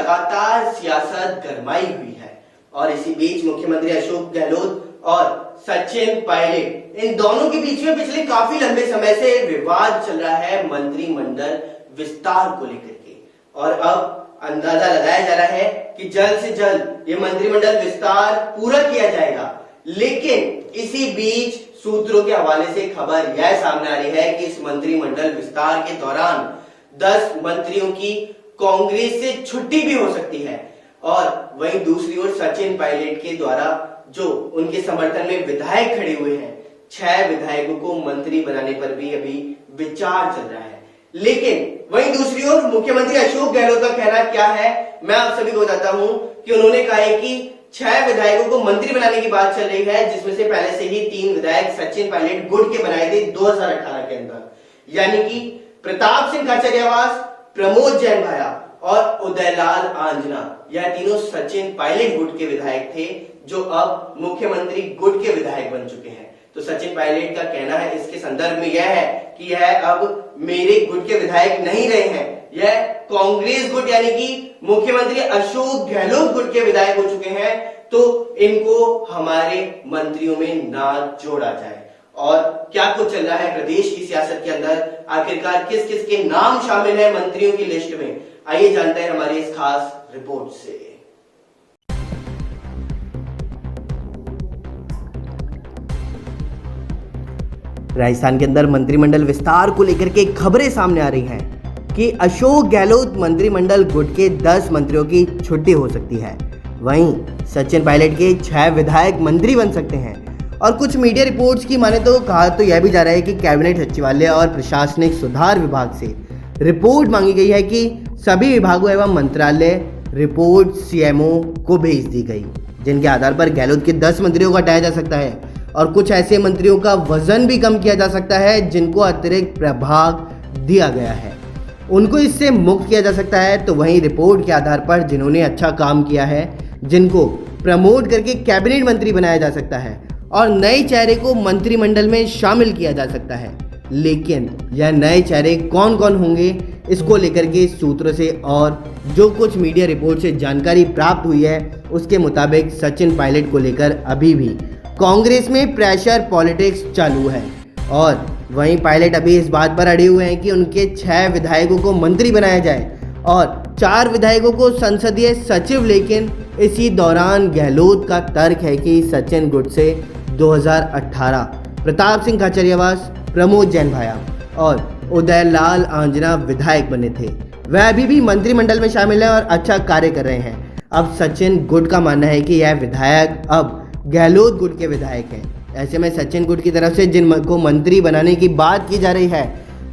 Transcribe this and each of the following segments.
लगातार सियासत गरमाई हुई है और इसी बीच मुख्यमंत्री अशोक गहलोत और सचिन पायलट इन दोनों के बीच में पिछले काफी लंबे समय से विवाद चल रहा है मंत्रिमंडल विस्तार को लेकर के। और अब अंदाजा लगाया जा रहा है कि जल्द से जल्द ये मंत्रिमंडल विस्तार पूरा किया जाएगा। लेकिन इसी बीच सूत्रों के हवाले से खबर यह सामने आ रही है कि इस मंत्रिमंडल विस्तार के दौरान 10 मंत्रियों की कांग्रेस से छुट्टी भी हो सकती है। और वहीं दूसरी ओर सचिन पायलट के द्वारा जो उनके समर्थन में विधायक खड़े हुए हैं, 6 विधायकों को मंत्री बनाने पर भी अभी विचार चल रहा है। लेकिन वहीं दूसरी ओर मुख्यमंत्री अशोक गहलोत का कहना क्या है, मैं आप सभी को बताता हूं कि उन्होंने कहा है कि 6 विधायकों को मंत्री बनाने की बात चल रही है, जिसमें से पहले से ही 3 विधायक सचिन पायलट गुट के बनाए थे 2018 के अंदर, यानी कि प्रताप सिंह खाचरियावास, प्रमोद जैन भाया और उदयलाल आंजना। यह तीनों सचिन पायलट गुट के विधायक थे जो अब मुख्यमंत्री गुट के विधायक बन चुके हैं। तो सचिन पायलट का कहना है इसके संदर्भ में यह है कि यह अब मेरे गुट के विधायक नहीं रहे हैं, यह कांग्रेस गुट यानी कि मुख्यमंत्री अशोक गहलोत गुट के विधायक हो चुके हैं, तो इनको हमारे मंत्रियों में ना जोड़ा जाए। और क्या कुछ चल रहा है प्रदेश की सियासत के अंदर, आखिरकार किस किस के नाम शामिल है मंत्रियों की लिस्ट में, आइए जानते हैं हमारी इस खास रिपोर्ट से। राजस्थान के अंदर मंत्रिमंडल विस्तार को लेकर के खबरें सामने आ रही हैं कि अशोक गहलोत मंत्रिमंडल गुट के 10 मंत्रियों की छुट्टी हो सकती है। वहीं सचिन पायलट के 6 विधायक मंत्री बन सकते हैं। और कुछ मीडिया रिपोर्ट्स की माने तो कहा तो यह भी जा रहा है कि कैबिनेट सचिवालय और प्रशासनिक सुधार विभाग से रिपोर्ट मांगी गई है कि सभी विभागों एवं मंत्रालय रिपोर्ट सीएमओ को भेज दी गई, जिनके आधार पर गहलोत के 10 मंत्रियों को हटाया जा सकता है और कुछ ऐसे मंत्रियों का वजन भी कम किया जा सकता है जिनको अतिरिक्त प्रभाग दिया गया है, उनको इससे मुक्त किया जा सकता है। तो वहीं रिपोर्ट के आधार पर जिन्होंने अच्छा काम किया है, जिनको प्रमोट करके कैबिनेट मंत्री बनाया जा सकता है और नए चेहरे को मंत्रिमंडल में शामिल किया जा सकता है। लेकिन यह नए चेहरे कौन कौन होंगे, इसको लेकर के सूत्रों से और जो कुछ मीडिया रिपोर्ट से जानकारी प्राप्त हुई है उसके मुताबिक सचिन पायलट को लेकर अभी भी कांग्रेस में प्रेशर पॉलिटिक्स चालू है। और वहीं पायलट अभी इस बात पर अड़े हुए हैं कि उनके 6 विधायकों को मंत्री बनाया जाए और 4 विधायकों को संसदीय सचिव। लेकिन इसी दौरान गहलोत का तर्क है कि सचिन गुट से 2018 प्रताप सिंह खाचरियावास, प्रमोद जैन भाया और उदयलाल आंजना विधायक बने थे, वह अभी भी मंत्रिमंडल में शामिल है और अच्छा कार्य कर रहे हैं। अब सचिन गुट का मानना है कि यह विधायक अब गहलोत गुट के विधायक हैं। ऐसे में सचिन गुट की तरफ से जिन को मंत्री बनाने की बात की जा रही है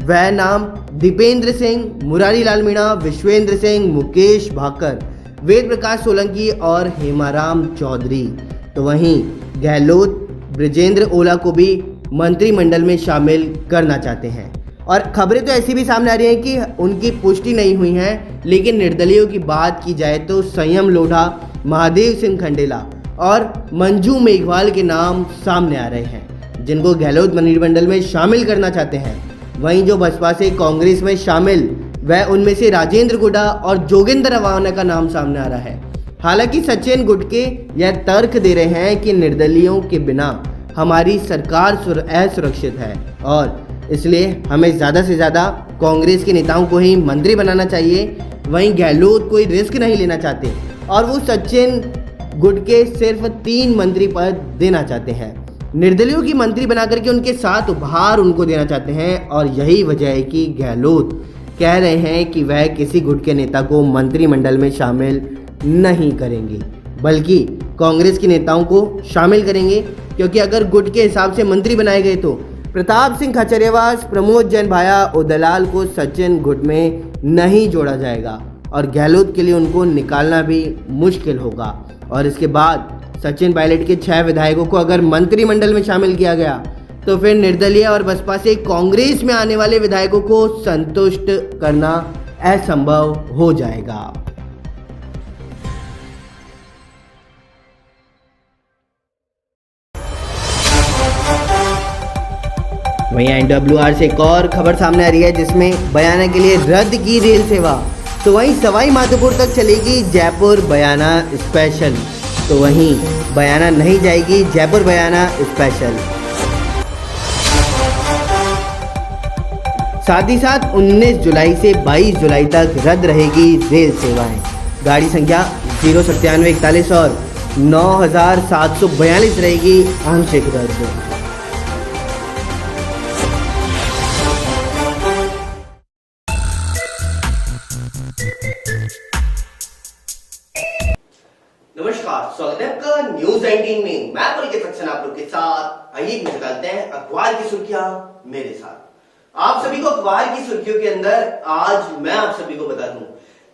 वह नाम दीपेंद्र सिंह, मुरारी लाल मीणा, विश्वेंद्र सिंह, मुकेश भाकर, वेद प्रकाश सोलंकी और हेमाराम चौधरी। तो वहीं गहलोत ब्रिजेंद्र ओला को भी मंत्रिमंडल में शामिल करना चाहते हैं। और खबरें तो ऐसी भी सामने आ रही हैं कि उनकी पुष्टि नहीं हुई है, लेकिन निर्दलीयों की बात की जाए तो संयम लोढ़ा, महादेव सिंह खंडेला और मंजू मेघवाल के नाम सामने आ रहे हैं, जिनको गहलोत मंत्रिमंडल में शामिल करना चाहते हैं। वहीं जो बसपा से कांग्रेस में शामिल, वह उनमें से राजेंद्र गुडा और जोगेंद्र रवाना का नाम सामने आ रहा है। हालांकि सचिन गुट के यह तर्क दे रहे हैं कि निर्दलीयों के बिना हमारी सरकार असुरक्षित है और इसलिए हमें ज़्यादा से ज़्यादा कांग्रेस के नेताओं को ही मंत्री बनाना चाहिए। वहीं गहलोत कोई रिस्क नहीं लेना चाहते और वो सचिन गुट के सिर्फ 3 मंत्री पद देना चाहते हैं। निर्दलीयों की मंत्री बना करके उनके साथ उपहार उनको देना चाहते हैं और यही वजह है कि गहलोत कह रहे हैं कि वह किसी गुट के नेता को मंत्रिमंडल में शामिल नहीं करेंगे, बल्कि कांग्रेस के नेताओं को शामिल करेंगे। क्योंकि अगर गुट के हिसाब से मंत्री बनाए गए तो प्रताप सिंह खाचरियावास, प्रमोद जैन भाया, उदयलाल को सचिन गुट में नहीं जोड़ा जाएगा और गहलोत के लिए उनको निकालना भी मुश्किल होगा। और इसके बाद सचिन पायलट के 6 विधायकों को अगर मंत्रिमंडल में शामिल किया गया तो फिर निर्दलीय और बसपा से कांग्रेस में आने वाले विधायकों को संतुष्ट करना असंभव हो जाएगा। वहीं NWR से एक और खबर सामने आ रही है, जिसमें बयाना के लिए रद्द की रेल सेवा। तो वहीं सवाई माधोपुर तक चलेगी जयपुर बयाना स्पेशल, तो वहीं बयाना नहीं जाएगी जयपुर बयाना स्पेशल। साथ ही साथ 19 जुलाई से 22 जुलाई तक रद्द रहेगी रेल सेवाएं। गाड़ी संख्या 09741 और 9742 रहेगी आंशिक रद्द। नमस्कार, स्वागत है आपका न्यूज 19 में। मैं पुलकित सक्सेना आप लोग के साथ। आइए निकालते हैं अखबार की सुर्खियां मेरे साथ। आप सभी को अखबार की सुर्खियों के अंदर आज मैं आप सभी को बता दूं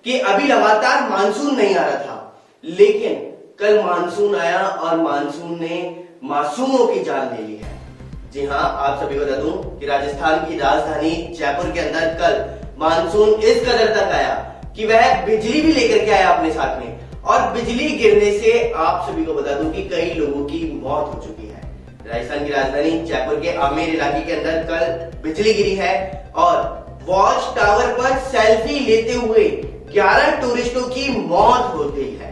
कि अभी लगातार मानसून नहीं आ रहा था, लेकिन कल मानसून आया और मानसून ने मासूमों की जान ले ली है। जी हां, आप सभी को बता दूं कि राजस्थान की राजधानी जयपुर के अंदर कल मानसून इस कदर तक आया कि वह बिजली भी लेकर के आया अपने साथ में, और बिजली गिरने से आप सभी को बता दूं कि कई लोगों की मौत हो चुकी है। राजस्थान की राजधानी जयपुर के आमेर इलाके के अंदर कल बिजली गिरी है और वॉच टावर पर सेल्फी लेते हुए 11 टूरिस्टों की मौत हो गई है।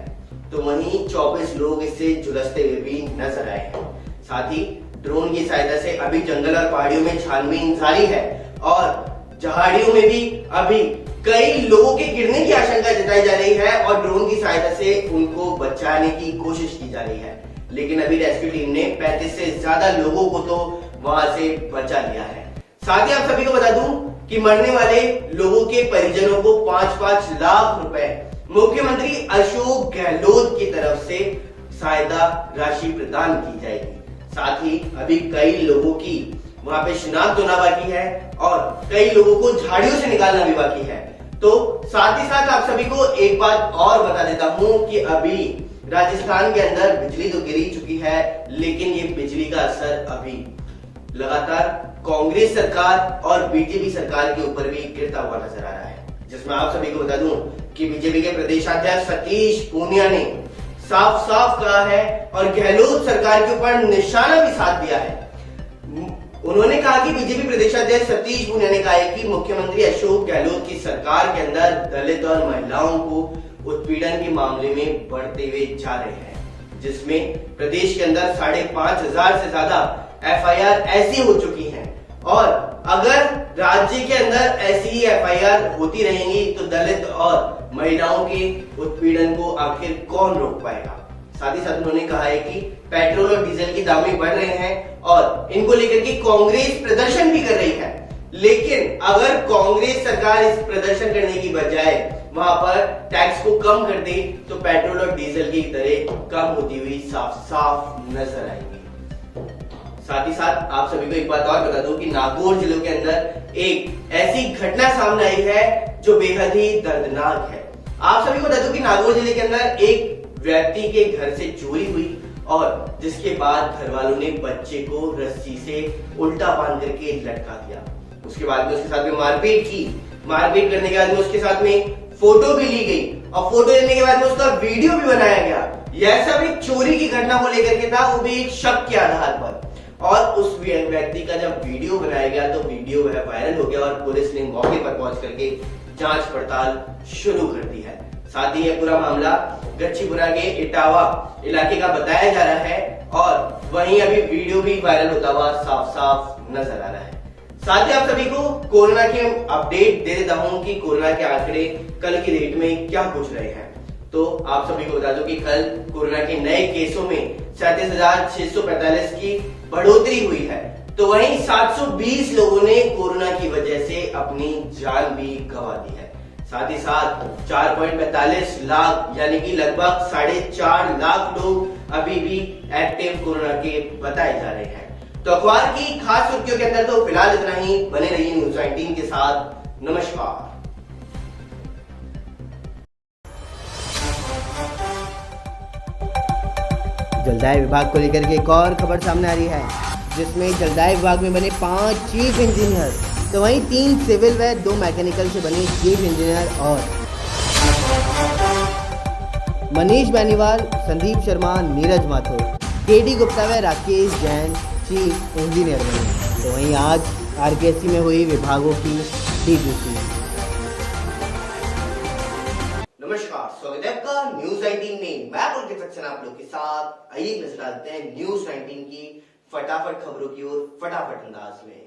तो वहीं 24 लोग इससे झुलसते हुए भी नजर आए हैं। साथ ही ड्रोन की सहायता से अभी जंगल और पहाड़ियों में छानबीन जारी है और झाड़ियों में भी अभी कई लोगों के गिरने की आशंका जताई जा रही है और ड्रोन की सहायता से उनको बचाने की कोशिश की जा रही है। लेकिन अभी रेस्क्यू टीम ने 35 से ज्यादा लोगों को तो वहां से बचा लिया है। साथ ही आप सभी को बता दूं कि मरने वाले लोगों के परिजनों को 5-5 लाख रुपए मुख्यमंत्री अशोक गहलोत की तरफ से सहायता राशि प्रदान की जाएगी। साथ ही अभी कई लोगों की वहां पे शिनाख्त होना बाकी है और कई लोगों को झाड़ियों से निकालना भी बाकी है। तो साथ ही साथ आप सभी को एक बात और बता देता हूं कि अभी राजस्थान के अंदर बिजली तो गिरी चुकी है, लेकिन ये बिजली का असर अभी लगातार कांग्रेस सरकार और बीजेपी सरकार के ऊपर भी गिरता हुआ नजर आ रहा है। जिसमें आप सभी को बता दूं कि बीजेपी के प्रदेशाध्यक्ष सतीश पूनिया ने साफ साफ कहा है और गहलोत सरकार के ऊपर निशाना भी साध दिया है। उन्होंने कहा कि बीजेपी प्रदेशाध्यक्ष सतीश पूनिया ने कहा है कि मुख्यमंत्री अशोक गहलोत की सरकार के अंदर दलित और महिलाओं को उत्पीड़न के मामले में बढ़ते हुए जा रहे हैं, जिसमें प्रदेश के अंदर 5,500 से ज्यादा एफआईआर ऐसी हो चुकी हैं और अगर राज्य के अंदर ऐसी ही एफआईआर होती रहेंगी तो दलित और महिलाओं के उत्पीड़न को आखिर कौन रोक पाएगा। साथ ही साथ उन्होंने कहा है कि पेट्रोल और डीजल की दाम बढ़ रहे हैं और इनको लेकर के कांग्रेस प्रदर्शन भी कर रही है, लेकिन अगर कांग्रेस सरकार इस प्रदर्शन करने की बजाय वहां पर टैक्स को कम कर दे तो पेट्रोल और डीजल की दरें कम होती हुई साफ साफ नजर आएंगी। साथ ही साथ आप सभी को एक बात और बता दूं कि नागौर जिले के अंदर एक ऐसी घटना सामने आई है जो बेहद ही दर्दनाक है। आप सभी को बता दूं कि नागौर जिले के अंदर एक व्यक्ति के घर से चोरी हुई और जिसके बाद घर वालों ने बच्चे को रस्सी से उल्टा बांध करके लटका दिया। उसके बाद में उसके साथ में मारपीट की। मारपीट करने के बाद में उसके साथ में फोटो भी ली गई और फोटो लेने के बाद में उसका वीडियो भी बनाया गया। यह सब एक चोरी की घटना को लेकर के था, वो भी एक शक के आधार पर। और उस व्यक्ति का जब वीडियो बनाया गया तो वीडियो वह वायरल हो गया और पुलिस ने मौके पर पहुंच करके जांच पड़ताल शुरू कर दी है। साथ ही यह पूरा मामला गच्चीपुरा के इटावा इलाके का बताया जा रहा है और वहीं अभी वीडियो भी वायरल होता हुआ साफ साफ नजर आ रहा है। साथ ही आप सभी को कोरोना के अपडेट दे देता हूं कि कोरोना के आंकड़े कल की डेट में क्या पूछ रहे हैं। तो आप सभी को बता दूं कि कल कोरोना के नए केसों में 37,645 की बढ़ोतरी हुई है, तो वहीं 720 लोगों ने कोरोना की वजह से अपनी जान भी गंवा दी है। साथ ही साथ 4.45 लाख यानी कि लगभग 4.5 लाख लोग अभी भी एक्टिव कोरोना के बताए जा रहे हैं। तो अखबार की खास सुर्खियों के अंदर तो फिलहाल इतना ही। बने रहिए न्यूज 19 के साथ। नमस्कार। जलदाय विभाग को लेकर के एक और खबर सामने आ रही है, जिसमें जलदाय विभाग में बने 5 चीफ इंजीनियर, तो वहीं 3 सिविल व 2 मैकेनिकल से बने चीफ इंजीनियर और मनीष बेनीवाल, संदीप शर्मा, नीरज माथुर, केडी गुप्ता व राकेश जैन चीफ इंजीनियर बने। तो वहीं आज आरकेएससी में हुई विभागों की डीजीसी। नमस्कार, स्वागत है आपका न्यूज 19 में। मैं पुलकित सक्सेना आप लोग के साथ। आइए नजर डालते हैं न्यूज 19 की फटाफट खबरों की ओर फटाफट अंदाज में।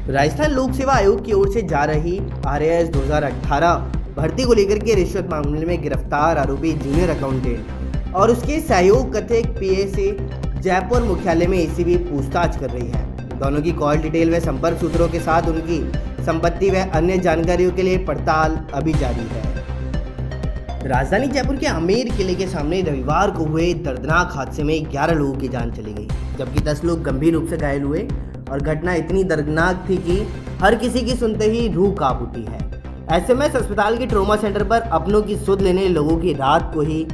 राजस्थान लोक सेवा आयोग की ओर से जा रही RAS 2018 भर्ती को लेकर के रिश्वत मामले में गिरफ्तार आरोपी जूनियर अकाउंटेंट और उसके सहयोग कथित PA से जयपुर मुख्यालय में ACB पूछताछ कर रही है। दोनों की कॉल डिटेल व संपर्क सूत्रों के साथ उनकी संपत्ति व अन्य जानकारियों के लिए पड़ताल अभी जारी है। राजधानी जयपुर के आमेर किले के सामने रविवार को हुए दर्दनाक हादसे में 11 लोगों की जान चली गई, जबकि 10 लोग गंभीर रूप से घायल हुए और घटना इतनी दर्दनाक थी कि हर किसी की सुनते ही रूह कांप उठी है। SMS अस्पताल के ट्रॉमा सेंटर पर अपनों की सुध लेने लोगों की रात को ही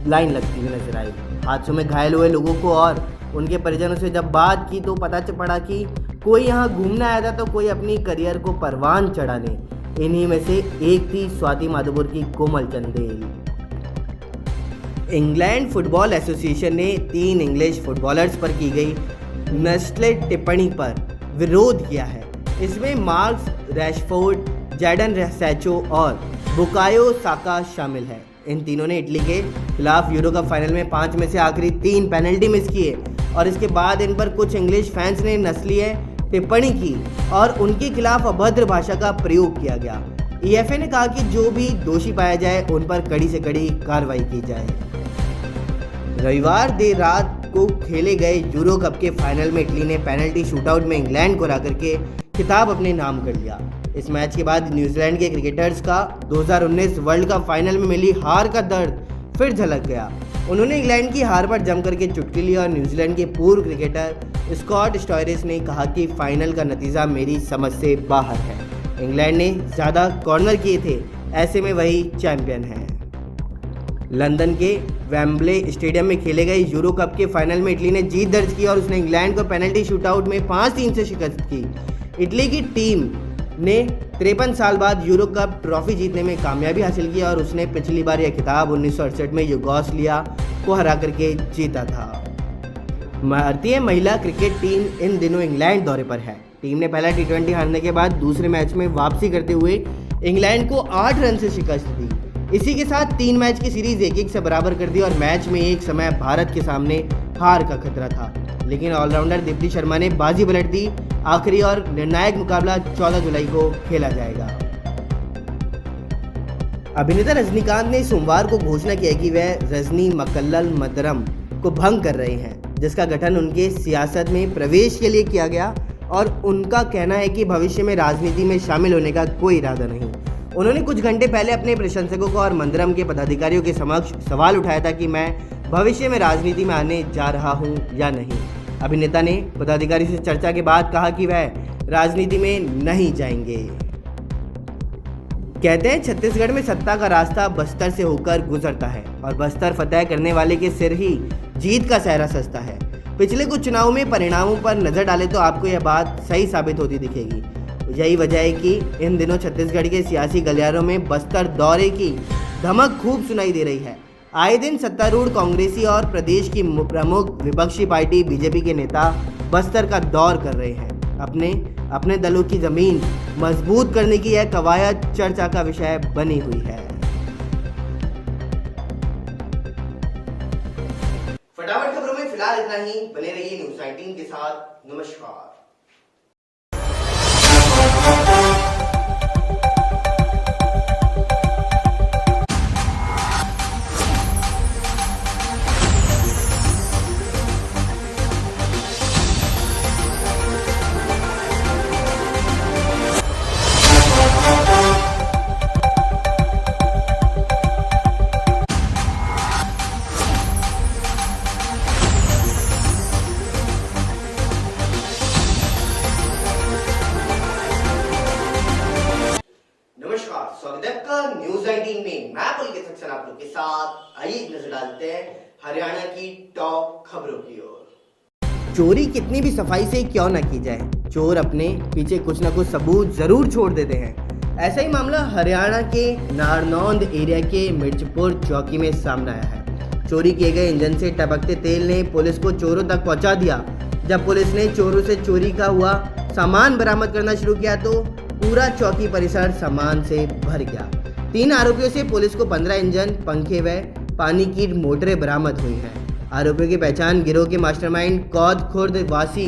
लाइन लगती हुई नजर आई। हादसों में घायल हुए लोगों को और उनके परिजनों से जब बात की तो पता पड़ा कि कोई यहाँ घूमने आया था तो कोई अपनी करियर को परवान चढ़ाने। इन्हीं में से एक थी स्वाति माधोपुर की कोमल चंदेल। इंग्लैंड फुटबॉल एसोसिएशन ने 3 इंग्लिश फुटबॉलर्स पर की गई नस्लीय टिप्पणी पर विरोध किया है। इसमें मार्कस रैशफोर्ड, जैडन सैचो और बुकायो साका शामिल है। इन तीनों ने इटली के खिलाफ यूरो कप फाइनल में 5 में से आखिरी 3 पेनल्टी मिस किए और इसके बाद इन पर कुछ इंग्लिश फैंस ने नस्लीय टिप्पणी की और उनके खिलाफ अभद्र भाषा का प्रयोग किया गया। EFA ने कहा कि जो भी दोषी पाया जाए उन पर कड़ी से कड़ी कार्रवाई की जाए। रविवार देर रात को खेले गए यूरो कप के फाइनल में इटली ने पेनल्टी शूटआउट में इंग्लैंड को हरा करके खिताब अपने नाम कर लिया। इस मैच के बाद न्यूजीलैंड के क्रिकेटर्स का 2019 वर्ल्ड कप फाइनल में मिली हार का दर्द फिर झलक गया। उन्होंने इंग्लैंड की हार पर जम करके चुटकी ली और न्यूजीलैंड के पूर्व क्रिकेटर स्कॉट स्टोयरिस ने कहा कि फाइनल का नतीजा मेरी समझ से बाहर है। इंग्लैंड ने ज़्यादा कॉर्नर किए थे, ऐसे में वही चैंपियन है। लंदन के वेम्बले स्टेडियम में खेले गए यूरो कप के फाइनल में इटली ने जीत दर्ज की और उसने इंग्लैंड को पेनल्टी शूटआउट में 5-3 से शिकस्त की। इटली की टीम ने 53 साल बाद यूरो कप ट्रॉफी जीतने में कामयाबी हासिल की और उसने पिछली बार यह खिताब 1968 में यूगोस्लाविया को हरा करके जीता था। भारतीय महिला क्रिकेट टीम इन दिनों इंग्लैंड दौरे पर है। टीम ने पहला T20 हारने के बाद दूसरे मैच में वापसी करते हुए इंग्लैंड को 8 रन से शिकस्त दी। इसी के साथ 3 मैच की सीरीज 1-1 से बराबर कर दी और मैच में एक समय भारत के सामने हार का खतरा था, लेकिन ऑलराउंडर दीप्ति शर्मा ने बाजी पलट दी। आखिरी और निर्णायक मुकाबला 14 जुलाई को खेला जाएगा। अभिनेता रजनीकांत ने सोमवार को घोषणा किया कि वह रजनी मक्कल मदरम को भंग कर रहे हैं, जिसका गठन उनके सियासत में प्रवेश के लिए किया गया और उनका कहना है कि भविष्य में राजनीति में शामिल होने का कोई इरादा नहीं। उन्होंने कुछ घंटे पहले अपने प्रशंसकों को और मंदरम के पदाधिकारियों के समक्ष सवाल उठाया था कि मैं भविष्य में राजनीति में आने जा रहा हूं या नहीं। अभिनेता ने पदाधिकारी से चर्चा के बाद कहा कि वह राजनीति में नहीं जाएंगे। कहते हैं छत्तीसगढ़ में सत्ता का रास्ता बस्तर से होकर गुजरता है और बस्तर फतेह करने वाले के सिर ही जीत का सेहरा सजता है। पिछले कुछ चुनावों में परिणामों पर नजर डालें तो आपको यह बात सही साबित होती दिखेगी। यही वजह है कि इन दिनों छत्तीसगढ़ के सियासी गलियारों में बस्तर दौरे की धमक खूब सुनाई दे रही है। आए दिन सत्तारूढ़ कांग्रेसी और प्रदेश की प्रमुख विपक्षी पार्टी बीजेपी के नेता बस्तर का दौर कर रहे हैं। अपने दलों की जमीन मजबूत करने की यह कवायद चर्चा का विषय बनी हुई है। फटाफट खबरों में फिलहाल इतना ही। बने रहिए न्यूज 19 के साथ। नमस्कार। स्वागत है आपका न्यूज 19 में। मैं पुलकित सक्सेना आप लोग के साथ। आइए नजर डालते हैं हरियाणा की टॉप खबरों की ओर। चोरी कितनी भी सफाई से क्यों न की जाए, चोर अपने पीछे कुछ न कुछ सबूत जरूर छोड़ देते हैं। ऐसा ही मामला हरियाणा के नारनौंद एरिया के मिर्चपुर चौकी में सामने आया है। चोरी किए गए इंजन से टपकते तेल ने पुलिस को चोरों तक पहुंचा दिया। जब पुलिस ने चोरों से चोरी का हुआ सामान बरामद करना शुरू किया तो पूरा चौकी परिसर सामान से भर गया। 3 आरोपियों से पुलिस को 15 इंजन, पंखे व पानी की मोटरें बरामद हुई हैं। आरोपियों की पहचान गिरोह के मास्टरमाइंड कौद खुर्द वासी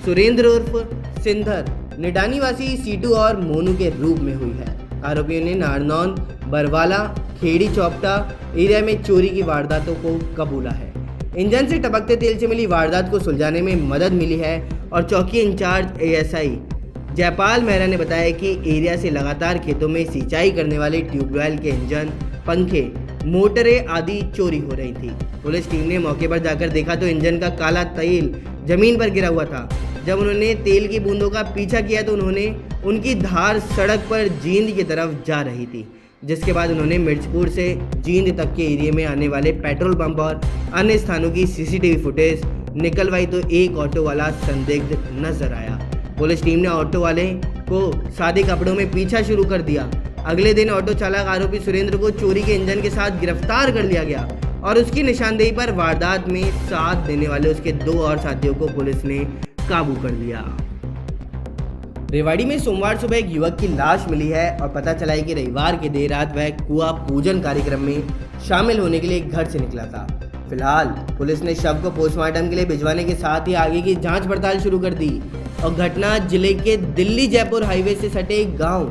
सुरेंद्र उर्फ सिंधर, निडानी वासी सीटू और मोनू के रूप में हुई है। आरोपियों ने नारनौंद, बरवाला, खेड़ी चौपटा एरिया में चोरी की वारदातों को कबूला है। इंजन से टपकते तेल से मिली वारदात को सुलझाने में मदद मिली है और चौकी इंचार्ज एएसआई जयपाल मेहरा ने बताया कि एरिया से लगातार खेतों में सिंचाई करने वाले ट्यूबवेल के इंजन, पंखे, मोटरें आदि चोरी हो रही थी। पुलिस टीम ने मौके पर जाकर देखा तो इंजन का काला तेल जमीन पर गिरा हुआ था। जब उन्होंने तेल की बूंदों का पीछा किया तो उनकी धार सड़क पर जींद की तरफ जा रही थी, जिसके बाद उन्होंने मिर्चपुर से जींद तक के एरिया में आने वाले पेट्रोल पंप और अन्य स्थानों की सीसीटीवी फुटेज निकलवाई तो एक ऑटो वाला संदिग्ध नजर आया। पुलिस टीम ने ऑटो वाले को सादे कपड़ों में पीछा शुरू कर दिया। अगले दिन ऑटो चालक आरोपी सुरेंद्र को चोरी के इंजन के साथ गिरफ्तार कर लिया गया और उसकी निशानदेही पर वारदात में साथ देने वाले उसके 2 और साथियों को पुलिस ने काबू कर लिया। रेवाड़ी में सोमवार सुबह एक युवक की लाश मिली है और पता चला है कि रविवार की देर रात वह कुआ पूजन कार्यक्रम में शामिल होने के लिए घर से निकला था। फिलहाल पुलिस ने शव को पोस्टमार्टम के लिए भिजवाने के साथ ही आगे की जांच पड़ताल शुरू कर दी और घटना जिले के दिल्ली जयपुर हाईवे से सटे गांव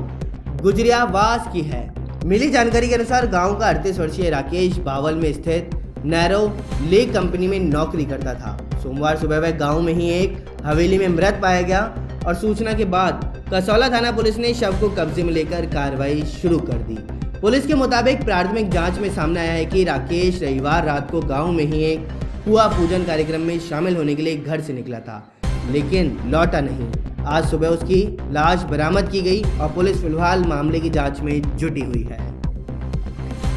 गुजरियावास की है। मिली जानकारी के अनुसार गांव का 38 वर्षीय राकेश बावल में स्थित नैरो लेक कंपनी में नौकरी करता था। सोमवार सुबह वह गांव में ही एक हवेली में मृत पाया गया और सूचना के बाद कसौला थाना पुलिस ने शव को कब्जे में लेकर कार्रवाई शुरू कर दी। पुलिस के मुताबिक प्राथमिक जांच में सामने आया है कि राकेश रविवार रात को गांव में ही एक कुआ पूजन कार्यक्रम में शामिल होने के लिए घर से निकला था, लेकिन लौटा नहीं। आज सुबह उसकी लाश बरामद की गई और पुलिस फिलहाल मामले की जांच में जुटी हुई है।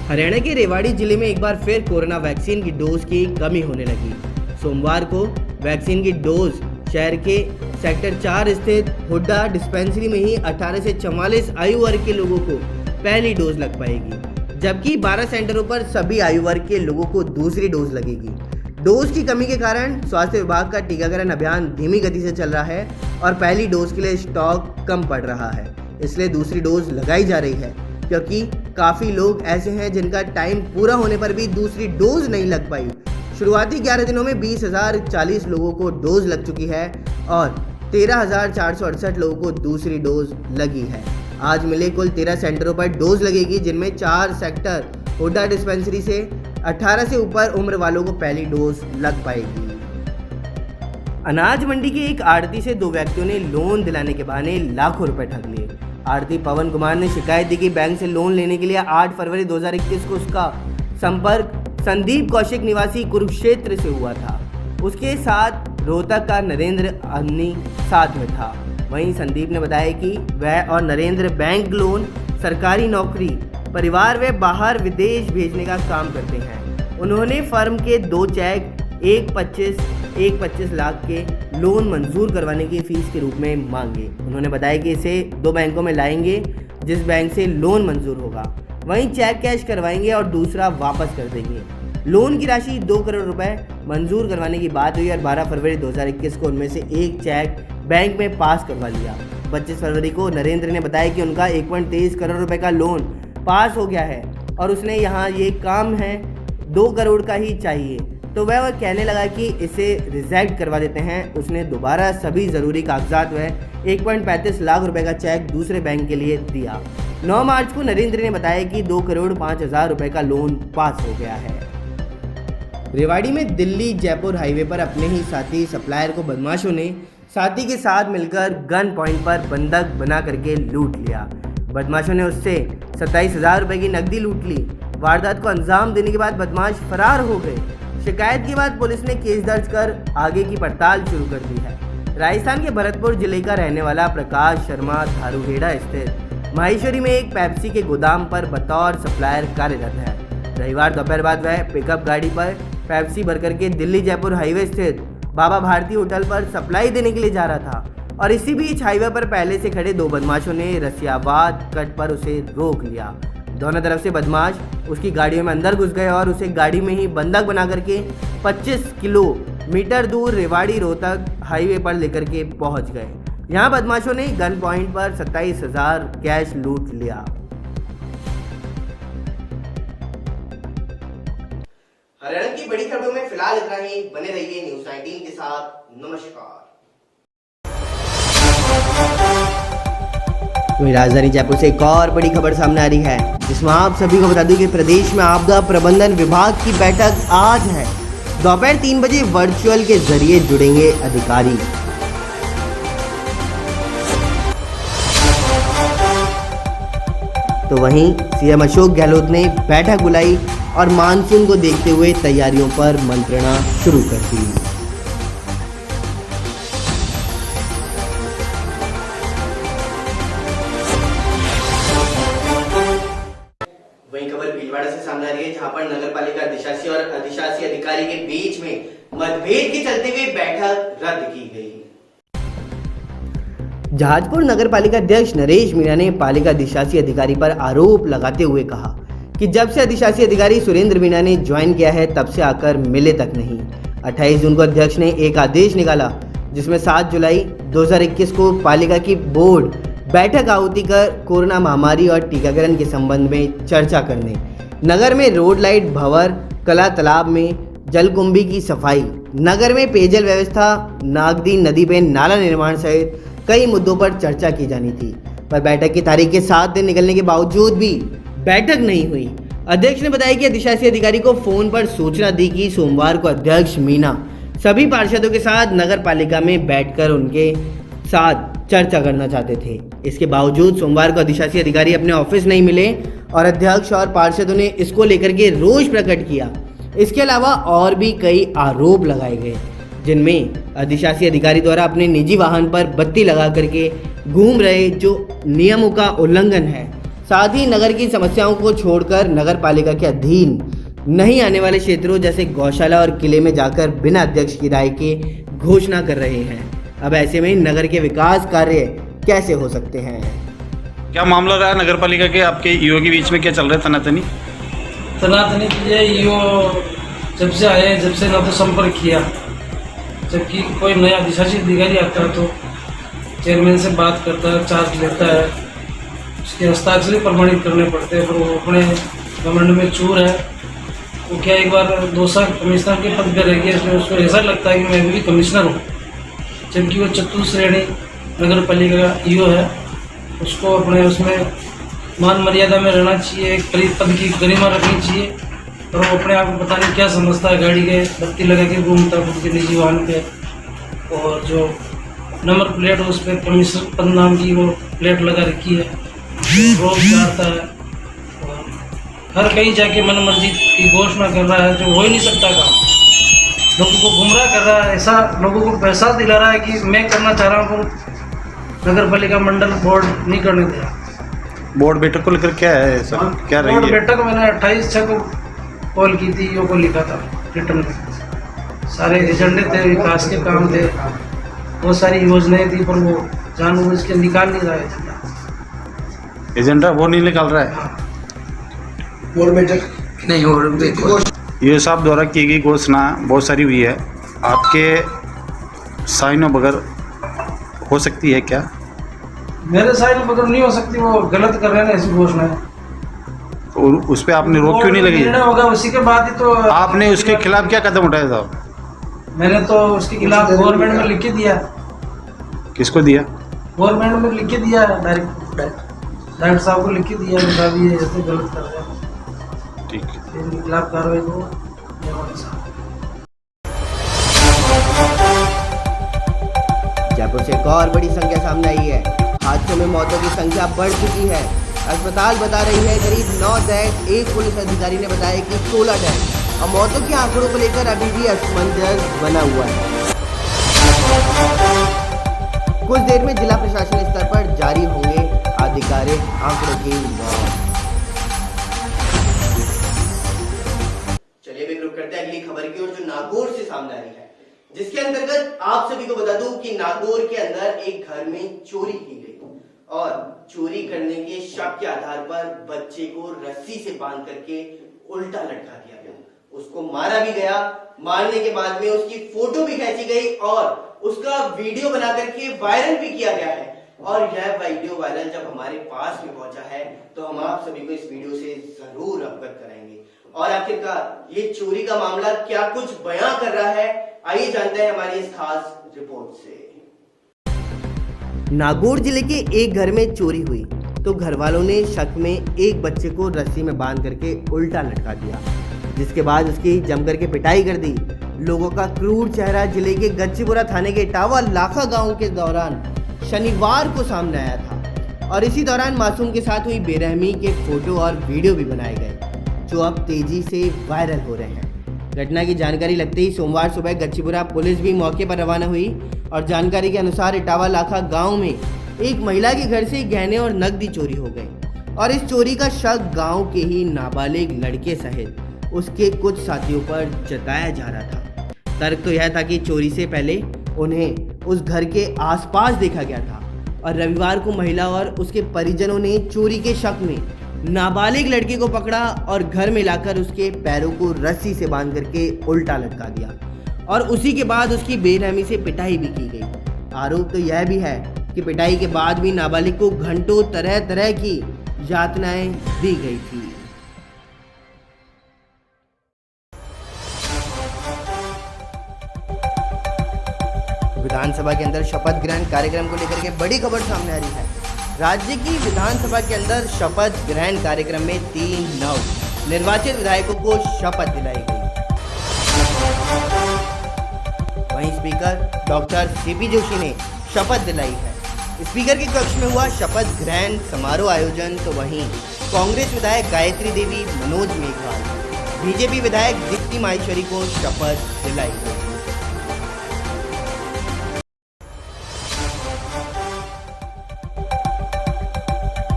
हरियाणा के रेवाड़ी जिले में एक बार फिर कोरोना वैक्सीन की डोज की कमी होने लगी। सोमवार को वैक्सीन की डोज शहर के सेक्टर 4 स्थित हुड्डा डिस्पेंसरी में ही 18 से 44 आयु वर्ग के लोगों को पहली डोज लग पाएगी, जबकि 12 सेंटरों पर सभी आयु वर्ग के लोगों को दूसरी डोज लगेगी। डोज की कमी के कारण स्वास्थ्य विभाग का टीकाकरण अभियान धीमी गति से चल रहा है और पहली डोज के लिए स्टॉक कम पड़ रहा है, इसलिए दूसरी डोज लगाई जा रही है, क्योंकि काफ़ी लोग ऐसे हैं जिनका टाइम पूरा होने पर भी दूसरी डोज नहीं लग पाई। शुरुआती 11 दिनों में 20,040 लोगों को डोज लग चुकी है और 13,468 लोगों को दूसरी डोज लगी है। आज मिले कुल 13 सेंटरों पर डोज लगेगी, जिनमें 4 सेक्टर हुड्डा डिस्पेंसरी से 18 से ऊपर उम्र वालों को पहली डोज लग पाएगी। अनाज मंडी के एक आड़ती से 2 व्यक्तियों ने लोन दिलाने के बहाने लाखों रुपए ठग लिए। आड़ती पवन कुमार ने शिकायत दी कि बैंक से लोन लेने के लिए 8 फरवरी 2021 को उसका संपर्क संदीप कौशिक निवासी कुरुक्षेत्र से हुआ था। उसके साथ रोहतक का नरेंद्र अन्नी साथ में था। वहीं संदीप ने बताया कि वह और नरेंद्र बैंक लोन, सरकारी नौकरी, परिवार व बाहर विदेश भेजने का काम करते हैं। उन्होंने फर्म के 2 चेक एक 25 लाख के लोन मंजूर करवाने की फीस के रूप में मांगे। उन्होंने बताया कि इसे 2 बैंकों में लाएंगे, जिस बैंक से लोन मंजूर होगा वहीं चेक कैश करवाएंगे और दूसरा वापस कर देंगे। लोन की राशि 2 करोड़ रुपए मंजूर करवाने की बात हुई और 12 फरवरी 2021 को उनमें से एक चेक बैंक में पास करवा लिया। 25 फरवरी को नरेंद्र ने बताया कि उनका 1.23 करोड़ रुपए का लोन पास हो गया है और उसने यहाँ ये काम है 2 करोड़ का ही चाहिए, तो वह कहने लगा कि इसे रिजेक्ट करवा देते हैं। उसने दोबारा सभी ज़रूरी कागजात व 1.35 लाख रुपए का चेक दूसरे बैंक के लिए दिया। 9 मार्च को नरेंद्र ने बताया कि 2 करोड़ 5,000 रुपए का लोन पास हो गया है। रेवाड़ी में दिल्ली जयपुर हाईवे पर अपने ही साथी सप्लायर को बदमाशों ने साथी के साथ मिलकर गन पॉइंट पर बंधक बना करके लूट लिया। बदमाशों ने उससे 27,000 रुपए की नकदी लूट ली। वारदात को अंजाम देने के बाद बदमाश फरार हो गए। शिकायत के बाद पुलिस ने केस दर्ज कर आगे की पड़ताल शुरू कर दी है। राजस्थान के भरतपुर जिले का रहने वाला प्रकाश शर्मा धारूहेड़ा स्थित माहेश्वरी में एक पेप्सी के गोदाम पर बतौर सप्लायर कार्यरत है। रविवार दोपहर बाद वह पिकअप गाड़ी पर पेप्सी भर करके दिल्ली जयपुर हाईवे स्थित बाबा भारती होटल पर सप्लाई देने के लिए जा रहा था और इसी बीच हाईवे पर पहले से खड़े 2 बदमाशों ने रसियाबाद कट पर उसे रोक लिया। दोनों तरफ से बदमाश उसकी गाड़ियों में अंदर घुस गए और उसे गाड़ी में ही बंधक बना करके 25 किलोमीटर दूर रेवाड़ी रोहतक हाईवे पर लेकर के पहुंच गए। यहाँ बदमाशों ने गन पॉइंट पर 27,000 कैश लूट लिया। हरियाणा की बड़ी खबरों में फिलहाल इतना ही। बने रहिए न्यूज़ 19 के साथ। नमस्कार। वहीं राजधानी जयपुर से एक और बड़ी खबर सामने आ रही है, जिसमें आप सभी को बता दूं कि प्रदेश में आपदा प्रबंधन विभाग की बैठक आज है। दोपहर 3 बजे वर्चुअल के जरिए जुड़ेंगे अधिकारी। तो वहीं सीएम अशोक गहलोत ने बैठक बुलाई और मानसून को देखते हुए तैयारियों पर मंत्रणा शुरू कर दी। वहीं खबर भीलवाड़ा से सामने आ रही है, जहां पर नगरपालिका अधिशासी और अधिशासी अधिकारी के बीच में मतभेद के चलते हुए बैठक रद्द की गई। जहाजपुर नगरपालिका अध्यक्ष नरेश मीणा ने पालिका अधिशासी अधिकारी पर आरोप लगाते हुए कहा कि जब से अधिशासी अधिकारी सुरेंद्र मीणा ने ज्वाइन किया है, तब से आकर मिले तक नहीं। 28 जून को अध्यक्ष ने एक आदेश निकाला, जिसमें 7 जुलाई 2021 को पालिका की बोर्ड बैठक आहूति कर कोरोना महामारी और टीकाकरण के संबंध में चर्चा करने, नगर में रोड लाइट, भंवर, कला तालाब में जलकुंभी की सफाई, नगर में पेयजल व्यवस्था, नागदी नदी पे नाला निर्माण सहित कई मुद्दों पर चर्चा की जानी थी। पर बैठक की तारीख के 7 दिन निकलने के बावजूद भी बैठक नहीं हुई। अध्यक्ष ने बताया कि अधिशासी अधिकारी को फोन पर सूचना दी कि सोमवार को अध्यक्ष मीणा सभी पार्षदों के साथ नगर पालिका में बैठकर उनके साथ चर्चा करना चाहते थे। इसके बावजूद सोमवार को अधिशासी अधिकारी अपने ऑफिस नहीं मिले और अध्यक्ष और पार्षदों ने इसको लेकर के रोष प्रकट किया। इसके अलावा और भी कई आरोप लगाए गए, जिनमें अधिशासी अधिकारी द्वारा अपने निजी वाहन पर बत्ती लगा करके घूम रहे, जो नियमों का उल्लंघन है। साथ ही नगर की समस्याओं को छोड़कर नगर पालिका के अधीन नहीं आने वाले क्षेत्रों जैसे गौशाला और किले में जाकर बिना अध्यक्ष की राय के घोषणा कर रहे हैं। अब ऐसे में नगर के विकास कार्य कैसे हो सकते हैं? क्या मामला रहा नगर पालिका के आपके ईओ के बीच में? क्या चल रहा है तनातनी के लिए? ईओ जब से आए, जब से ना तो संपर्क किया, जबकि कोई नया अधिशासी अधिकारी आता है तो चेयरमैन से बात करता है, चार्ज लेता है, उसके हस्ताक्षर प्रमाणित करने पड़ते हैं, पर वो अपने घमंड में चूर है। वो क्या एक बार 2 साल कमिश्नर के पद पर रह गया, इसमें उसको ऐसा लगता है कि मैं भी कमिश्नर हूँ, जबकि वो चतुर्थ श्रेणी नगर पालिका का ईओ है। उसको अपने उसमें मान मर्यादा में रहना चाहिए, एक पद की गरिमा रखनी चाहिए, और वो अपने आप को पता नहीं क्या समझता है, गाड़ी के बत्ती लगा के घूमता है उनके निजी वाहन पे, और जो नंबर प्लेट उस पर कमिश्नर पद नाम की वो प्लेट लगा रखी है, रोज जाता है और हर कहीं जाके मन मर्जी की घोषणा कर रहा है, जो हो ही नहीं सकता काम। लोगों को गुमराह कर रहा है, ऐसा लोगों को एहसास दिला रहा है कि मैं करना चाह रहा हूँ, नगर पालिका मंडल बोर्ड नहीं करने दे रहा। बोर्ड बैठक को लेकर क्या है सर? क्या रही है बोर्ड बैठक? मैंने 28/6 को कॉल की थी, ईओ को लिखा था रिटर्न में, सारे एजेंडे थे, विकास के काम थे, बहुत सारी योजनाएं थी, पर वो जानबूझ के निकाल नहीं रहा है एजेंडा। वो नहीं निकाल रहा है। बोर्ड बैठक नहीं हो रही। ये साहब द्वारा की गई घोषणा बहुत सारी हुई है, आपके साइनों बगैर हो सकती है क्या? मेरे साइनों बगैर नहीं हो सकती, वो गलत कर रहे हैं ना ऐसी घोषणा। और उस पर आपने रोक क्यों नहीं लगी? होगा उसी के बाद ही तो। आपने उसके खिलाफ क्या कदम उठाया साहब? मैंने तो उसके खिलाफ गवर्नमेंट में लिख के दिया। किसको दिया? गवर्नमेंट में लिख के दिया, डायरेक्टर साहब को लिख के दिया, बता दिए ऐसे गलत कर रहे हैं, ठीक है, इनके खिलाफ कार्रवाई को। जयपुर से एक और बड़ी संख्या सामने आई है। हादसों में मौतों की संख्या बढ़ चुकी है। अस्पताल बता रही है करीब 9 डेथ। एक पुलिस अधिकारी ने बताया कि 16 डेथ, और मौतों के आंकड़ों को लेकर अभी भी असमंजस बना हुआ है। कुछ देर में जिला प्रशासन स्तर पर जारी होंगे आधिकारिक आंकड़ों की मौत। चलिए रुक करते हैं अगली खबर की ओर, जो नागौर से सामने आ रही है, जिसके अंतर्गत आप सभी को बता दूं कि नागौर के अंदर एक घर में चोरी की गई और चोरी करने के शक के आधार पर बच्चे को रस्सी से बांध करके उल्टा लटका दिया गया। उसको मारा भी गया। मारने के बाद में उसकी फोटो भी खींची गई और उसका वीडियो बना करके वायरल भी किया गया है। और यह वीडियो वायरल जब हमारे पास में पहुंचा है तो हम आप सभी को इस वीडियो से जरूर अवगत कराएंगे। और आखिरकार ये चोरी का मामला क्या कुछ बयां कर रहा है, आइए जानते हैं हमारी इस खास रिपोर्ट से। नागौर जिले के एक घर में चोरी हुई तो घर वालों ने शक में एक बच्चे को रस्सी में बांध करके उल्टा लटका दिया, जिसके बाद उसकी जमकर के पिटाई कर दी। लोगों का क्रूर चेहरा जिले के गच्चीपुरा थाने के टावा लाखा गांव के दौरान शनिवार को सामने आया था और इसी दौरान मासूम के साथ हुई बेरहमी के फोटो और वीडियो भी बनाए गए, जो अब तेजी से वायरल हो रहे हैं। घटना की जानकारी लगते ही सोमवार सुबह गच्चीपुरा पुलिस भी मौके पर रवाना हुई और जानकारी के अनुसार इटावा लाखा गांव में एक महिला के घर से गहने और नकदी चोरी हो गई और इस चोरी का शक गांव के ही नाबालिग लड़के सहित उसके कुछ साथियों पर जताया जा रहा था। तर्क तो यह था कि चोरी से पहले उन्हें उस घर के आसपास देखा गया था और रविवार को महिला और उसके परिजनों ने चोरी के शक में नाबालिग लड़के को पकड़ा और घर में लाकर उसके पैरों को रस्सी से बांध करके उल्टा लटका दिया और उसी के बाद उसकी बेरहमी से पिटाई भी की गई। आरोप तो यह भी है कि पिटाई के बाद भी नाबालिग को घंटों तरह तरह की यातनाएं दी गई थी। विधानसभा के अंदर शपथ ग्रहण कार्यक्रम को लेकर के बड़ी खबर सामने आ रही है। राज्य की विधानसभा के अंदर शपथ ग्रहण कार्यक्रम में 3 नव निर्वाचित विधायकों को शपथ दिलाई गई। वहीं स्पीकर डॉक्टर सीपी जोशी ने शपथ दिलाई है। स्पीकर के कक्ष में हुआ शपथ ग्रहण समारोह आयोजन तो वहीं कांग्रेस विधायक गायत्री देवी, मनोज मेघवाल, बीजेपी विधायक दीप्ति माहेश्वरी को शपथ दिलाई गई।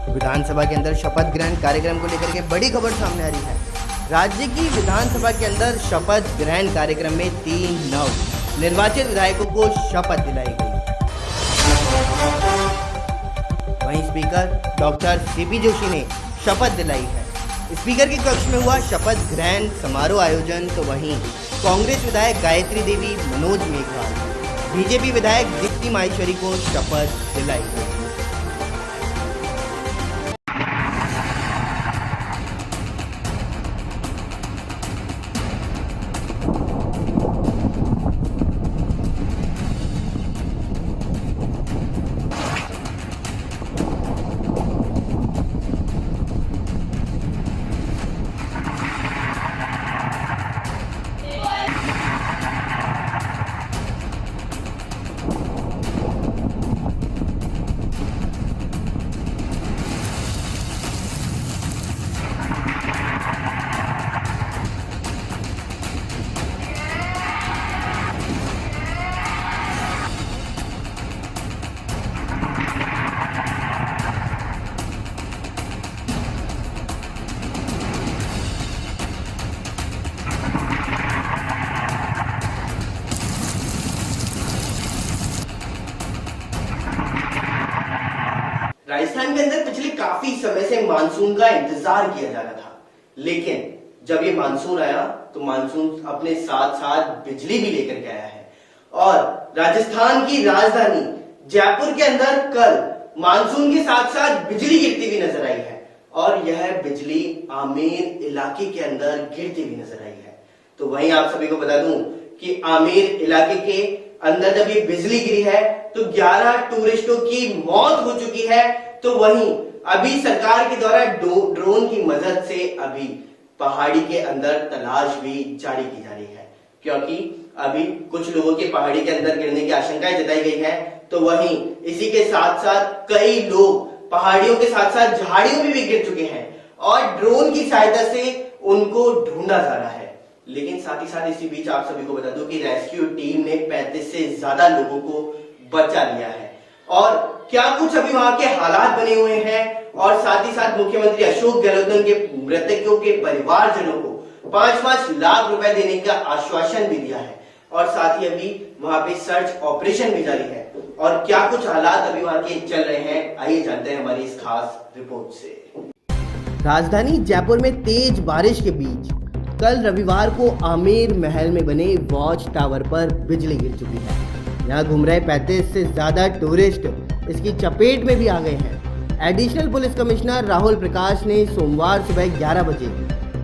विधानसभा के अंदर शपथ ग्रहण कार्यक्रम को लेकर के बड़ी खबर सामने आ रही है। राज्य की विधानसभा के अंदर शपथ ग्रहण कार्यक्रम में 3 नव निर्वाचित विधायकों को शपथ दिलाई गई। वहीं स्पीकर डॉक्टर सीपी जोशी ने शपथ दिलाई है। स्पीकर के कक्ष में हुआ शपथ ग्रहण समारोह आयोजन तो वहीं कांग्रेस विधायक गायत्री देवी, मनोज मेघवाल, बीजेपी विधायक दीप्ति माहेश्वरी को शपथ दिलाई गई। राजस्थान के अंदर पिछले काफी समय से मानसून का इंतजार किया जा रहा था, लेकिन जब ये मानसून आया तो मानसून अपने साथ साथ बिजली भी लेकर के आया है और राजस्थान की राजधानी जयपुर के अंदर कल मानसून के साथ साथ बिजली गिरती हुई नजर आई है और यह बिजली आमेर इलाके के अंदर गिरती हुई नजर आई है। तो वहीं आप सभी को बता दूं कि आमेर इलाके के अंदर जब ये बिजली गिरी है तो 11 टूरिस्टों की मौत हो चुकी है। तो वहीं अभी सरकार के द्वारा ड्रोन की मदद से अभी पहाड़ी के अंदर तलाश भी जारी की जा रही है, क्योंकि अभी कुछ लोगों के पहाड़ी के अंदर गिरने की आशंकाएं जताई गई है। तो वहीं इसी के साथ साथ कई लोग पहाड़ियों के साथ साथ झाड़ियों में भी गिर चुके हैं और ड्रोन की सहायता से उनको ढूंढा जा रहा है। लेकिन साथ ही साथ इसी बीच आप सभी को बता दूं कि रेस्क्यू टीम ने 35 से ज्यादा लोगों को बचा लिया है और क्या कुछ अभी वहां के हालात बने हुए हैं और साथ ही साथ मुख्यमंत्री अशोक गहलोत ने मृतकों के परिवारजनों को 5-5 लाख रुपए देने का आश्वासन भी दिया है और साथ ही अभी वहां पे सर्च ऑपरेशन भी जारी है। और क्या कुछ हालात अभी वहां के चल रहे हैं, आइए जानते हैं हमारी इस खास रिपोर्ट से। राजधानी जयपुर में तेज बारिश के बीच कल रविवार को आमेर महल में बने वॉच टावर पर बिजली गिर चुकी है। यहाँ घूम रहे 35 से ज्यादा टूरिस्ट इसकी चपेट में भी आ गए हैं। Additional police commissioner Rahul Prakash ने सोमवार सुबह 11 बजे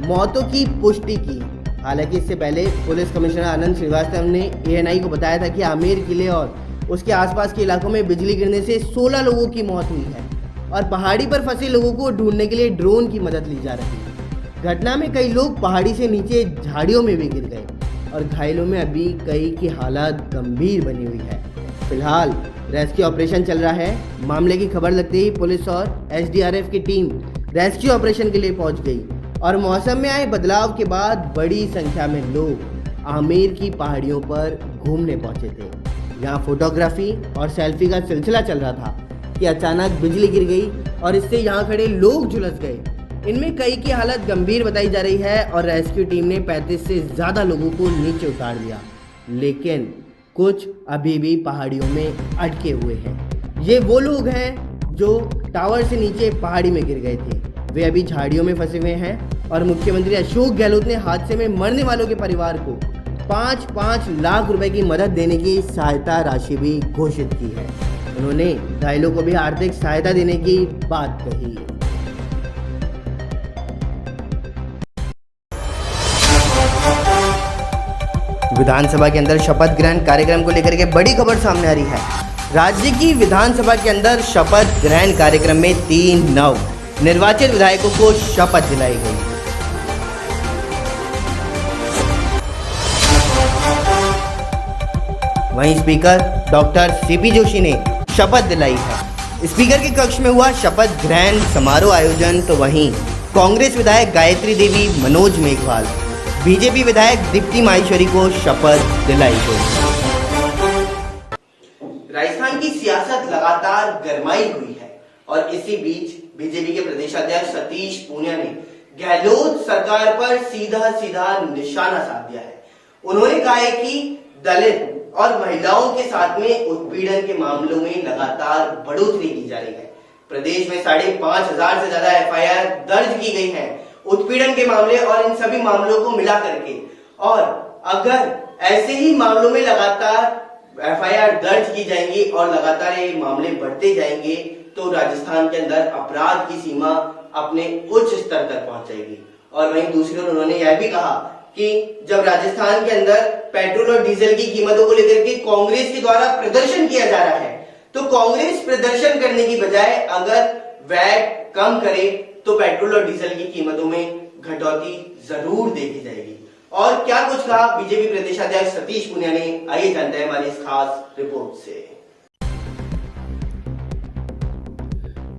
मौतों की पुष्टि की। हालांकि इससे पहले पुलिस कमिश्नर आनंद श्रीवास्तव ने एएनआई को बताया था कि आमेर किले और उसके आसपास के इलाकों में बिजली गिरने से 16 लोगों की मौत हुई है और पहाड़ी पर फंसे लोगों को ढूंढने के लिए ड्रोन की मदद ली जा रही है। घटना में कई लोग पहाड़ी से नीचे झाड़ियों में भी गिर गए और घायलों में अभी कई की हालत गंभीर बनी हुई है। फिलहाल रेस्क्यू ऑपरेशन चल रहा है। मामले की खबर लगते ही पुलिस और एसडीआरएफ की टीम रेस्क्यू ऑपरेशन के लिए पहुंच गई और मौसम में आए बदलाव के बाद बड़ी संख्या में लोग आमेर की पहाड़ियों पर घूमने पहुंचे थे। यहाँ फोटोग्राफी और सेल्फी का सिलसिला चल रहा था कि अचानक बिजली गिर गई और इससे यहाँ खड़े लोग झुलस गए। इनमें कई की हालत गंभीर बताई जा रही है और रेस्क्यू टीम ने 35 से ज़्यादा लोगों को नीचे उतार दिया, लेकिन कुछ अभी भी पहाड़ियों में अटके हुए हैं। ये वो लोग हैं जो टावर से नीचे पहाड़ी में गिर गए थे, वे अभी झाड़ियों में फंसे हुए हैं और मुख्यमंत्री अशोक गहलोत ने हादसे में मरने वालों के परिवार को 5-5 लाख रुपए की मदद देने की सहायता राशि भी घोषित की है। उन्होंने घायलों को भी आर्थिक सहायता देने की बात कही। विधानसभा के अंदर शपथ ग्रहण कार्यक्रम को लेकर के बड़ी खबर सामने आ रही है। राज्य की विधानसभा के अंदर शपथ ग्रहण कार्यक्रम में 3 नव निर्वाचित विधायकों को शपथ दिलाई गई। वहीं स्पीकर डॉक्टर सीपी जोशी ने शपथ दिलाई है। स्पीकर के कक्ष में हुआ शपथ ग्रहण समारोह आयोजन तो वहीं कांग्रेस विधायक गायत्री देवी, मनोज मेघवाल, बीजेपी विधायक दीप्ति माहेश्वरी को शपथ दिलाई गई। राजस्थान की सियासत लगातार गरमाई हुई है और इसी बीच बीजेपी के प्रदेशाध्यक्ष सतीश पूनिया ने गहलोत सरकार पर सीधा निशाना साध दिया है। उन्होंने कहा है कि दलित और महिलाओं के साथ में उत्पीड़न के मामलों में लगातार बढ़ोतरी की जा रही है। प्रदेश में 5,500 से ज्यादा एफआईआर दर्ज की गई है उत्पीड़न के मामले और इन सभी मामलों को मिला करके, और अगर ऐसे ही मामलों में लगातार एफआईआर दर्ज की जाएंगी और लगातार ये मामले बढ़ते जाएंगे तो राजस्थान के अंदर अपराध की सीमा अपने उच्च स्तर तक पहुंच जाएगी। और वहीं दूसरी ओर उन्होंने यह भी कहा कि जब राजस्थान के अंदर पेट्रोल और डीजल की कीमतों को लेकर के कांग्रेस के द्वारा प्रदर्शन किया जा रहा है तो कांग्रेस प्रदर्शन करने की बजाय अगर वैट कम करे तो पेट्रोल और डीजल की कीमतों में घटौती जरूर देखी जाएगी। और क्या कुछ कहा बीजेपी प्रदेशाध्यक्ष सतीश पूनिया ने, आइए जानते हैं हमारी इस खास रिपोर्ट से।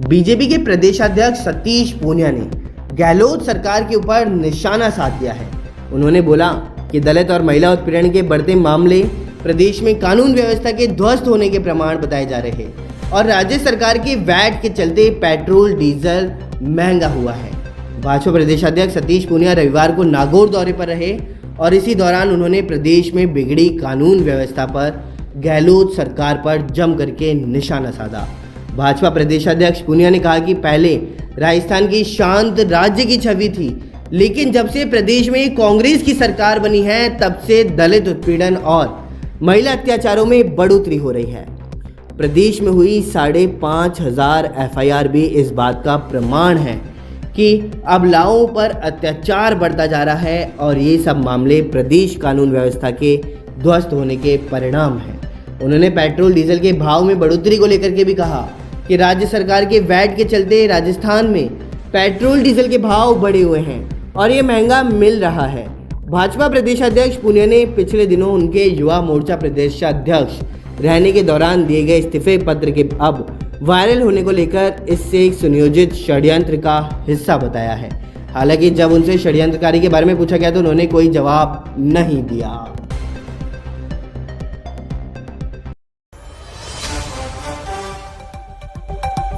बीजेपी के प्रदेशाध्यक्ष सतीश पूनिया ने गहलोत सरकार के ऊपर निशाना साध दिया है। उन्होंने बोला कि दलित और महिला उत्पीड़न के बढ़ते मामले प्रदेश में कानून व्यवस्था के ध्वस्त होने के प्रमाण बताए जा रहे हैं और राज्य सरकार के वैट के चलते पेट्रोल डीजल महंगा हुआ है। भाजपा प्रदेशाध्यक्ष सतीश पूनिया रविवार को नागौर दौरे पर रहे और इसी दौरान उन्होंने प्रदेश में बिगड़ी कानून व्यवस्था पर गहलोत सरकार पर जम करके निशाना साधा। भाजपा प्रदेशाध्यक्ष पूनिया ने कहा कि पहले राजस्थान की शांत राज्य की छवि थी, लेकिन जब से प्रदेश में कांग्रेस की सरकार बनी है तब से दलित उत्पीड़न और महिला अत्याचारों में बढ़ोतरी हो रही है। प्रदेश में हुई 5,500 एफआईआर भी इस बात का प्रमाण है कि अबलाओं पर अत्याचार बढ़ता जा रहा है और ये सब मामले प्रदेश कानून व्यवस्था के ध्वस्त होने के परिणाम हैं। उन्होंने पेट्रोल डीजल के भाव में बढ़ोतरी को लेकर के भी कहा कि राज्य सरकार के वैट के चलते राजस्थान में पेट्रोल डीजल के भाव बढ़े हुए हैं और ये महंगा मिल रहा है। भाजपा प्रदेशाध्यक्ष पूनिया ने पिछले दिनों उनके युवा मोर्चा प्रदेशाध्यक्ष रहने के दौरान दिए गए इस्तीफे पत्र के अब वायरल होने को लेकर इससे एक सुनियोजित षड्यंत्र का हिस्सा बताया है। हालांकि जब उनसे षड्यंत्रकारी के बारे में पूछा गया तो उन्होंने कोई जवाब नहीं दिया।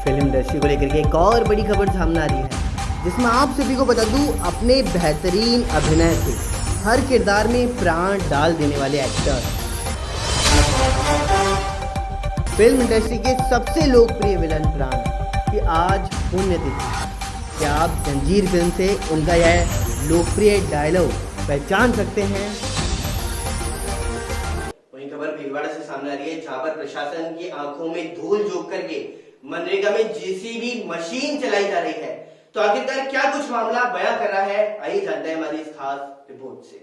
फिल्म इंडस्ट्री को लेकर के एक और बड़ी खबर सामने आ रही है जिसमें आप सभी को बता दूं अपने बेहतरीन अभिनय से हर किरदार में प्राण डाल देने वाले एक्टर, फिल्म इंडस्ट्री के सबसे लोकप्रिय विलन प्राण की आज पुण्यतिथि। क्या आप जंजीर फिल्म से उनका यह लोकप्रिय डायलॉग पहचान सकते हैं? वही खबर भीलवाड़ा से सामने आ रही है जहां पर प्रशासन की आंखों में धूल झोंक करके मनरेगा में जेसीबी मशीन चलाई जा रही है तो आखिरकार क्या कुछ मामला बयां कर रहा है, आइए जानते हैं हमारी इस खास रिपोर्ट से।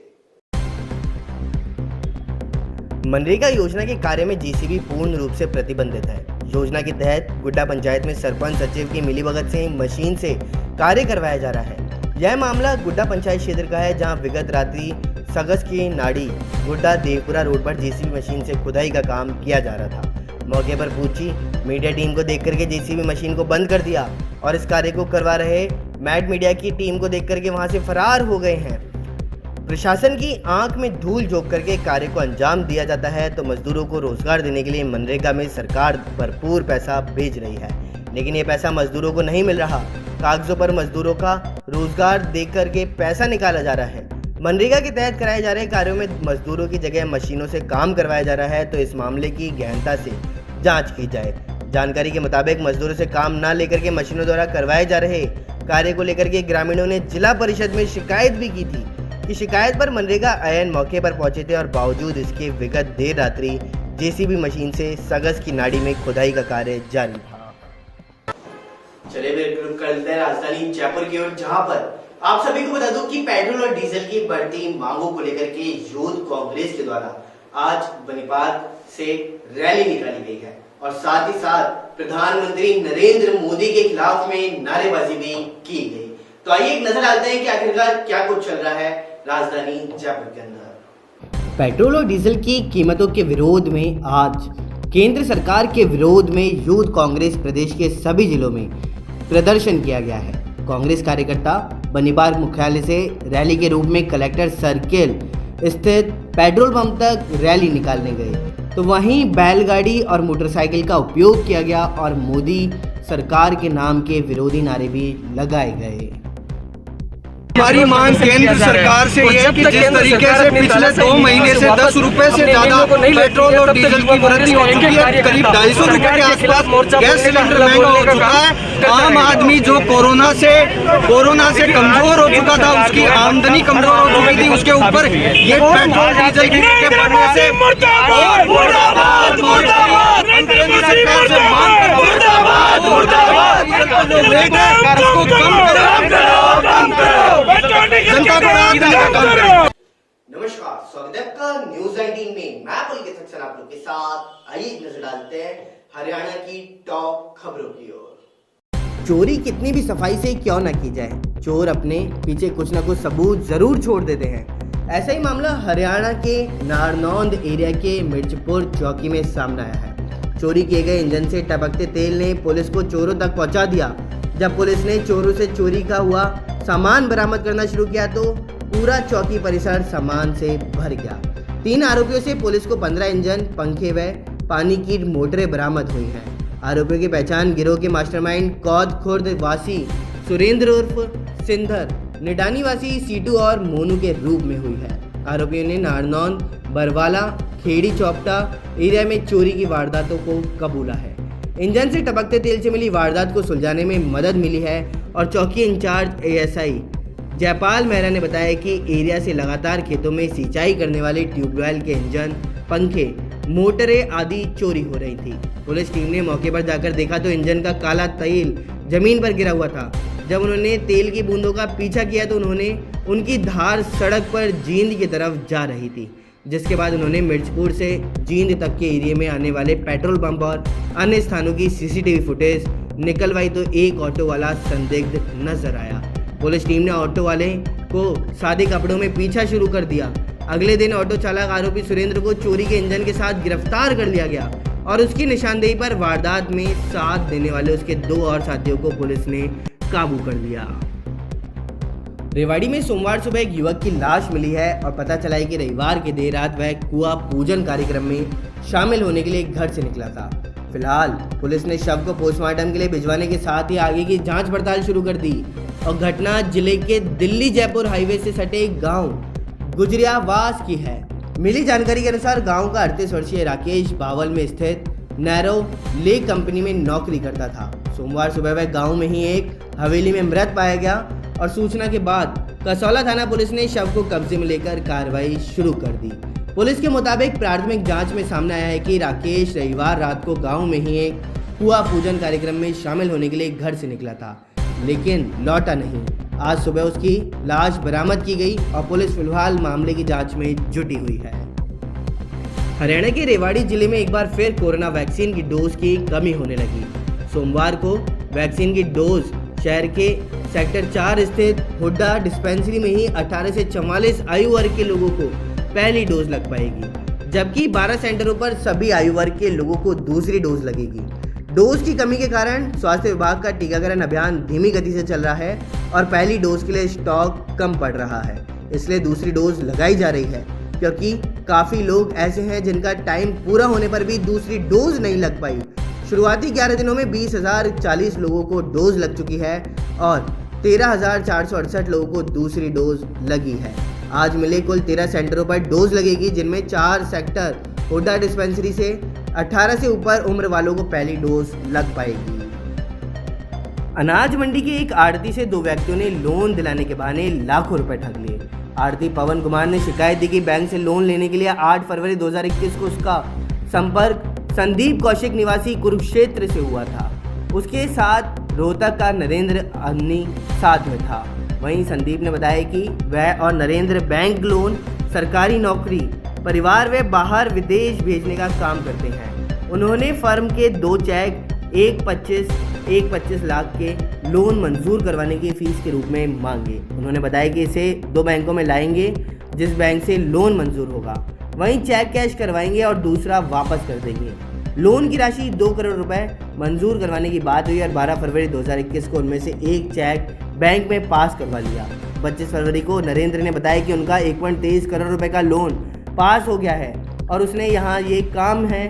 मनरेगा योजना के कार्य में जेसीबी पूर्ण रूप से प्रतिबंधित है। योजना के तहत गुड्डा पंचायत में सरपंच सचिव की मिलीभगत से मशीन से कार्य करवाया जा रहा है। यह मामला गुड्डा पंचायत क्षेत्र का है, जहां विगत रात्रि सगस की नाड़ी गुड्डा देवपुरा रोड पर जेसीबी मशीन से खुदाई का काम किया जा रहा था। मौके पर पहुंची मीडिया टीम को देख करके जेसीबी मशीन को बंद कर दिया और इस कार्य को करवा रहे मैट मीडिया की टीम को देख करके वहां से फरार हो गए हैं। प्रशासन की आंख में धूल झोंक करके कार्य को अंजाम दिया जाता है तो मजदूरों को रोजगार देने के लिए मनरेगा में सरकार भरपूर पैसा भेज रही है, लेकिन ये पैसा मजदूरों को नहीं मिल रहा। कागजों पर मजदूरों का रोजगार दे करके पैसा निकाला जा रहा है। मनरेगा के तहत कराए जा रहे कार्यों में मजदूरों की जगह मशीनों से काम करवाया जा रहा है, तो इस मामले की गहनता से जांच की जाए। जानकारी के मुताबिक मजदूरों से काम न लेकर के मशीनों द्वारा करवाए जा रहे कार्य को लेकर के ग्रामीणों ने जिला परिषद में शिकायत भी की थी। कि शिकायत पर मनरेगा आयन मौके पर पहुंचे थे और बावजूद इसके विगत देर रात्रि जेसीबी मशीन से सगस की नाड़ी में खुदाई का कार्य जारी था। चलिए रुक करते हैं राजधानी जयपुर की ओर, जहां पर आप सभी को बता दूं कि पेट्रोल और डीजल की बढ़ती मांगों को लेकर के यूथ कांग्रेस के द्वारा आज बनीपाद से रैली निकाली गई है और साथ ही साथ प्रधानमंत्री नरेंद्र मोदी के खिलाफ में नारेबाजी भी की गई। तो आइए एक नजर डालते हैं कि आखिरकार क्या कुछ चल रहा है राजधानी जयपुर के अंदर। पेट्रोल और डीजल की कीमतों के विरोध में आज केंद्र सरकार के विरोध में यूथ कांग्रेस प्रदेश के सभी जिलों में प्रदर्शन किया गया है। कांग्रेस कार्यकर्ता बनीपाद मुख्यालय से रैली के रूप में कलेक्टर सर्किल स्थित पेट्रोल पंप तक रैली निकालने गए, तो वहीं बैलगाड़ी और मोटरसाइकिल का उपयोग किया गया और मोदी सरकार के नाम के विरोधी नारे भी लगाए गए। हमारी मांग केंद्र सरकार से ये है कि जिस तरीके से पिछले 2 महीने से 10 रुपए से ज्यादा पेट्रोल और डीजल की वृद्धि हो चुकी है, करीब 250 रुपए के आसपास गैस सिलेंडर महंगा हो चुका है। आम आदमी जो कोरोना से कमजोर हो चुका था, उसकी आमदनी कमजोर हो चुकी थी, उसके ऊपर ये पेट्रोल डीजल की कीमतें बढ़ने से नमस्कार, स्वागत है आपका न्यूज 19 में। मैं पुलकित सक्सेना आप लोग के साथ। आइए एक नजर डालते हैं हरियाणा की टॉप खबरों की ओर। चोरी कितनी भी सफाई से क्यों न की जाए, चोर अपने पीछे कुछ न कुछ सबूत जरूर छोड़ देते हैं। ऐसा ही मामला हरियाणा के नारनौंद एरिया के मिर्चपुर चौकी में सामने आया है। चोरी किए गए इंजन से टपकते तेल ने पुलिस को चोरों तक पहुंचा दिया। जब पुलिस ने चोरों से चोरी का हुआ सामान बरामद करना शुरू किया तो पूरा चौकी परिसर सामान से भर गया। 3 आरोपियों से पुलिस को 15 इंजन, पंखे व पानी की मोटरें बरामद हुई हैं। आरोपियों की पहचान गिरोह के मास्टरमाइंड कौद खुर्द वासी सुरेंद्र उर्फ सिंधर, निडानी वासी सीटू और मोनू के रूप में हुई है। आरोपियों ने नारनौंद, बरवाला, खेड़ी चौपटा एरिया में चोरी की वारदातों को कबूला है। इंजन से टपकते तेल से मिली वारदात को सुलझाने में मदद मिली है और चौकी इंचार्ज एएसआई जयपाल मेहरा ने बताया कि एरिया से लगातार खेतों में सिंचाई करने वाले ट्यूबवेल के इंजन, पंखे, मोटरें आदि चोरी हो रही थी। पुलिस टीम ने मौके पर जाकर देखा तो इंजन का काला तेल जमीन पर गिरा हुआ था। जब उन्होंने तेल की बूंदों का पीछा किया तो उनकी धार सड़क पर जींद की तरफ जा रही थी, जिसके बाद उन्होंने मिर्चपुर से जींद तक के एरिया में आने वाले पेट्रोल पंप और अन्य स्थानों की सीसीटीवी फुटेज निकलवाई तो एक ऑटो वाला संदिग्ध नजर आया। पुलिस टीम ने ऑटो वाले को सादे कपड़ों में पीछा शुरू कर दिया। अगले दिन ऑटो चालक आरोपी सुरेंद्र को चोरी के इंजन के साथ गिरफ्तार कर लिया गया और उसकी निशानदेही पर वारदात में साथ देने वाले उसके 2 और साथियों को पुलिस ने काबू कर लिया। रेवाड़ी में सोमवार सुबह एक युवक की लाश मिली है और पता चला है कि रविवार की देर रात वह कुआं पूजन कार्यक्रम में शामिल होने के लिए घर से निकला था। फिलहाल पुलिस ने शव को पोस्टमार्टम के लिए भिजवाने के साथ ही आगे की जांच पड़ताल शुरू कर दी और घटना जिले के दिल्ली जयपुर हाईवे से सटे गांव गुजरियावास की है। मिली जानकारी के अनुसार गांव का 38 वर्षीय राकेश बावल में स्थित नैरो लेक कंपनी में नौकरी करता था। सोमवार सुबह वह गांव में ही एक हवेली में मृत पाया गया और सूचना के बाद कसौला थाना पुलिस ने शव को कब्जे में लेकर कार्रवाई शुरू कर दी। पुलिस के मुताबिक प्राथमिक जांच में सामने आया है कि राकेश रविवार रात को गांव में ही एक कुआं पूजन कार्यक्रम में शामिल होने के लिए घर से निकला था। लेकिन लौटा नहीं। आज सुबह उसकी लाश बरामद की गई और पुलिस फिलहाल मामले की जांच में जुटी हुई है। हरियाणा के रेवाड़ी जिले में एक बार फिर कोरोना वैक्सीन की डोज की कमी होने लगी। सोमवार को वैक्सीन की डोज शहर के सेक्टर 4 स्थित हुड्डा डिस्पेंसरी में ही 18 से 44 आयु वर्ग के लोगों को पहली डोज लग पाएगी, जबकि 12 सेंटरों पर सभी आयु वर्ग के लोगों को दूसरी डोज लगेगी। डोज की कमी के कारण स्वास्थ्य विभाग का टीकाकरण अभियान धीमी गति से चल रहा है और पहली डोज के लिए स्टॉक कम पड़ रहा है, इसलिए दूसरी डोज लगाई जा रही है, क्योंकि काफ़ी लोग ऐसे हैं जिनका टाइम पूरा होने पर भी दूसरी डोज नहीं लग पाई। शुरुआती 11 दिनों में 20,040 लोगों को डोज लग चुकी है और 13,468 लोगों को दूसरी डोज लगी है। आज मिले कुल 13 सेंटरों पर डोज लगेगी, जिनमें 4 सेक्टर हुड्डा डिस्पेंसरी से 18 से ऊपर उम्र वालों को पहली डोज लग पाएगी। अनाज मंडी के एक आड़ती से 2 व्यक्तियों ने लोन दिलाने के बहाने लाखों रुपए ठग लिए। आड़ती पवन कुमार ने शिकायत दी कि बैंक से लोन लेने के लिए 8 फरवरी 2021 को उसका संपर्क संदीप कौशिक निवासी कुरुक्षेत्र से हुआ था। उसके साथ रोहतक का नरेंद्र अन्नी साथ में था। वहीं संदीप ने बताया कि वह और नरेंद्र बैंक लोन, सरकारी नौकरी, परिवार व बाहर विदेश भेजने का काम करते हैं। उन्होंने फर्म के 2 चेक एक 25 लाख के लोन मंजूर करवाने की फीस के रूप में मांगे। उन्होंने बताया कि इसे 2 बैंकों में लाएंगे, जिस बैंक से लोन मंजूर होगा वहीं चेक कैश करवाएंगे और दूसरा वापस कर देंगे। लोन की राशि 2 करोड़ रुपए मंजूर करवाने की बात हुई और 12 फरवरी 2021 को उनमें से एक चेक बैंक में पास करवा लिया। 25 फरवरी को नरेंद्र ने बताया कि उनका 1.23 करोड़ रुपए का लोन पास हो गया है और उसने यहाँ ये काम है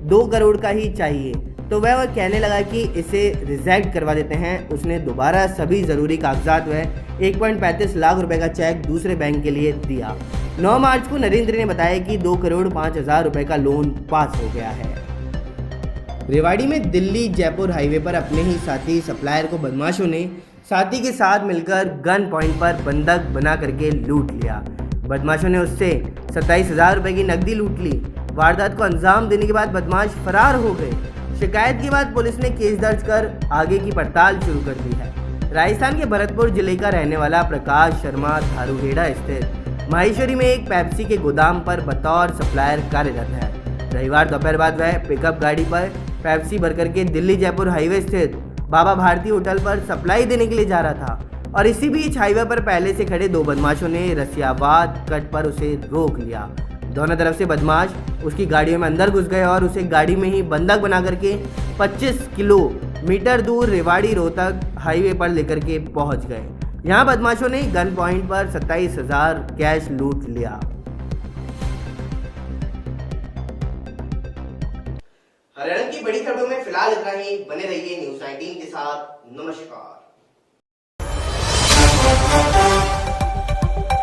2 करोड़ का ही चाहिए, तो वह कहने लगा कि इसे रिजेक्ट करवा देते हैं। उसने दोबारा सभी ज़रूरी कागजात व 1.35 लाख रुपए का चेक दूसरे बैंक के लिए दिया। 9 मार्च को नरेंद्र ने बताया कि 2 करोड़ 5 हज़ार रुपए का लोन पास हो गया है। रेवाड़ी में दिल्ली जयपुर हाईवे पर अपने ही साथी सप्लायर को बदमाशों ने साथी के साथ मिलकर गन पॉइंट पर बंधक बना करके लूट लिया। बदमाशों ने उससे 27,000 रुपए की नकदी लूट ली। वारदात को अंजाम देने के बाद बदमाश फरार हो गए। शिकायत के बाद पुलिस ने केस दर्ज कर आगे की पड़ताल शुरू कर दी है। राजस्थान के भरतपुर जिले का रहने वाला प्रकाश शर्मा धारूहेड़ा स्थित माहेश्वरी में एक पेप्सी के गोदाम पर बतौर सप्लायर कार्यरत है। रविवार दोपहर बाद वह पिकअप गाड़ी पर पेप्सी भर करके दिल्ली जयपुर हाईवे स्थित बाबा भारती होटल पर सप्लाई देने के लिए जा रहा था और इसी बीच हाईवे पर पहले से खड़े 2 बदमाशों ने रसियाबाद कट पर उसे रोक लिया। दोनों तरफ से बदमाश उसकी गाड़ियों में अंदर घुस गए और उसे गाड़ी में ही बंधक बना करके 25 किलोमीटर दूर रेवाड़ी रोहतक हाईवे पर लेकर के पहुंच गए। यहां बदमाशों ने गन पॉइंट पर 27,000 कैश लूट लिया। हरियाणा की बड़ी खबरों में फिलहाल इतना ही। बने रहिए न्यूज़ 19 के साथ। नमस्कार।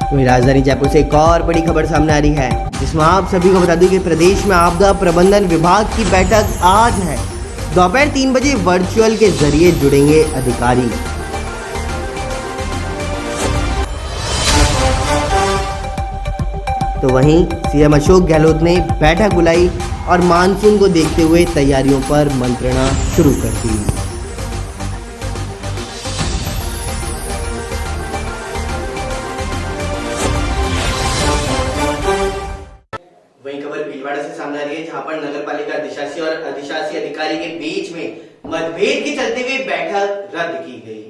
वहीं राजधानी जयपुर से एक और बड़ी खबर सामने आ रही है, जिसमें आप सभी को बता दूं कि प्रदेश में आपदा प्रबंधन विभाग की बैठक आज है। दोपहर 3 बजे वर्चुअल के जरिए जुड़ेंगे अधिकारी। तो वहीं सीएम अशोक गहलोत ने बैठक बुलाई और मानसून को देखते हुए तैयारियों पर मंत्रणा शुरू कर दी। वहीं खबर भीलवाड़ा से सामने आ रही है, जहां पर नगरपालिका अधिशासी और अधिशासी अधिकारी के बीच में मतभेद के चलते हुए बैठक रद्द की गई।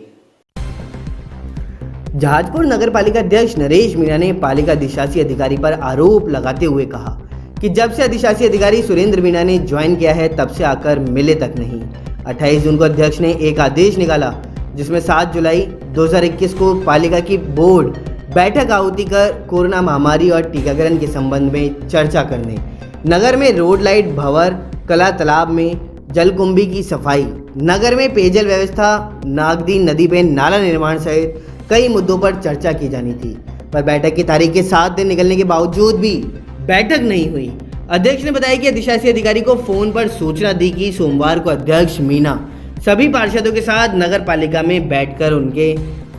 जहाजपुर नगरपालिका अध्यक्ष नरेश मीणा ने पालिका अधिशासी अधिकारी पर आरोप लगाते हुए कहा कि जब से अधिशासी अधिकारी सुरेंद्र मीणा ने ज्वाइन किया है तब से आकर मिले तक नहीं। 28 जून को अध्यक्ष ने एक आदेश निकाला, जिसमें 7 जुलाई 2021 को पालिका की बोर्ड बैठक आहूति कर कोरोना महामारी और टीकाकरण के संबंध में चर्चा करने, नगर में रोड लाइट, भंवर, कला तालाब में जलकुंभी की सफाई, नगर में पेयजल व्यवस्था, नागदी नदी पे नाला निर्माण सहित कई मुद्दों पर चर्चा की जानी थी। पर बैठक की तारीख के 7 दिन निकलने के बावजूद भी बैठक नहीं हुई। अध्यक्ष ने बताया कि अधिशासी अधिकारी को फोन पर सूचना दी कि सोमवार को अध्यक्ष मीणा सभी पार्षदों के साथ नगर पालिका में बैठकर उनके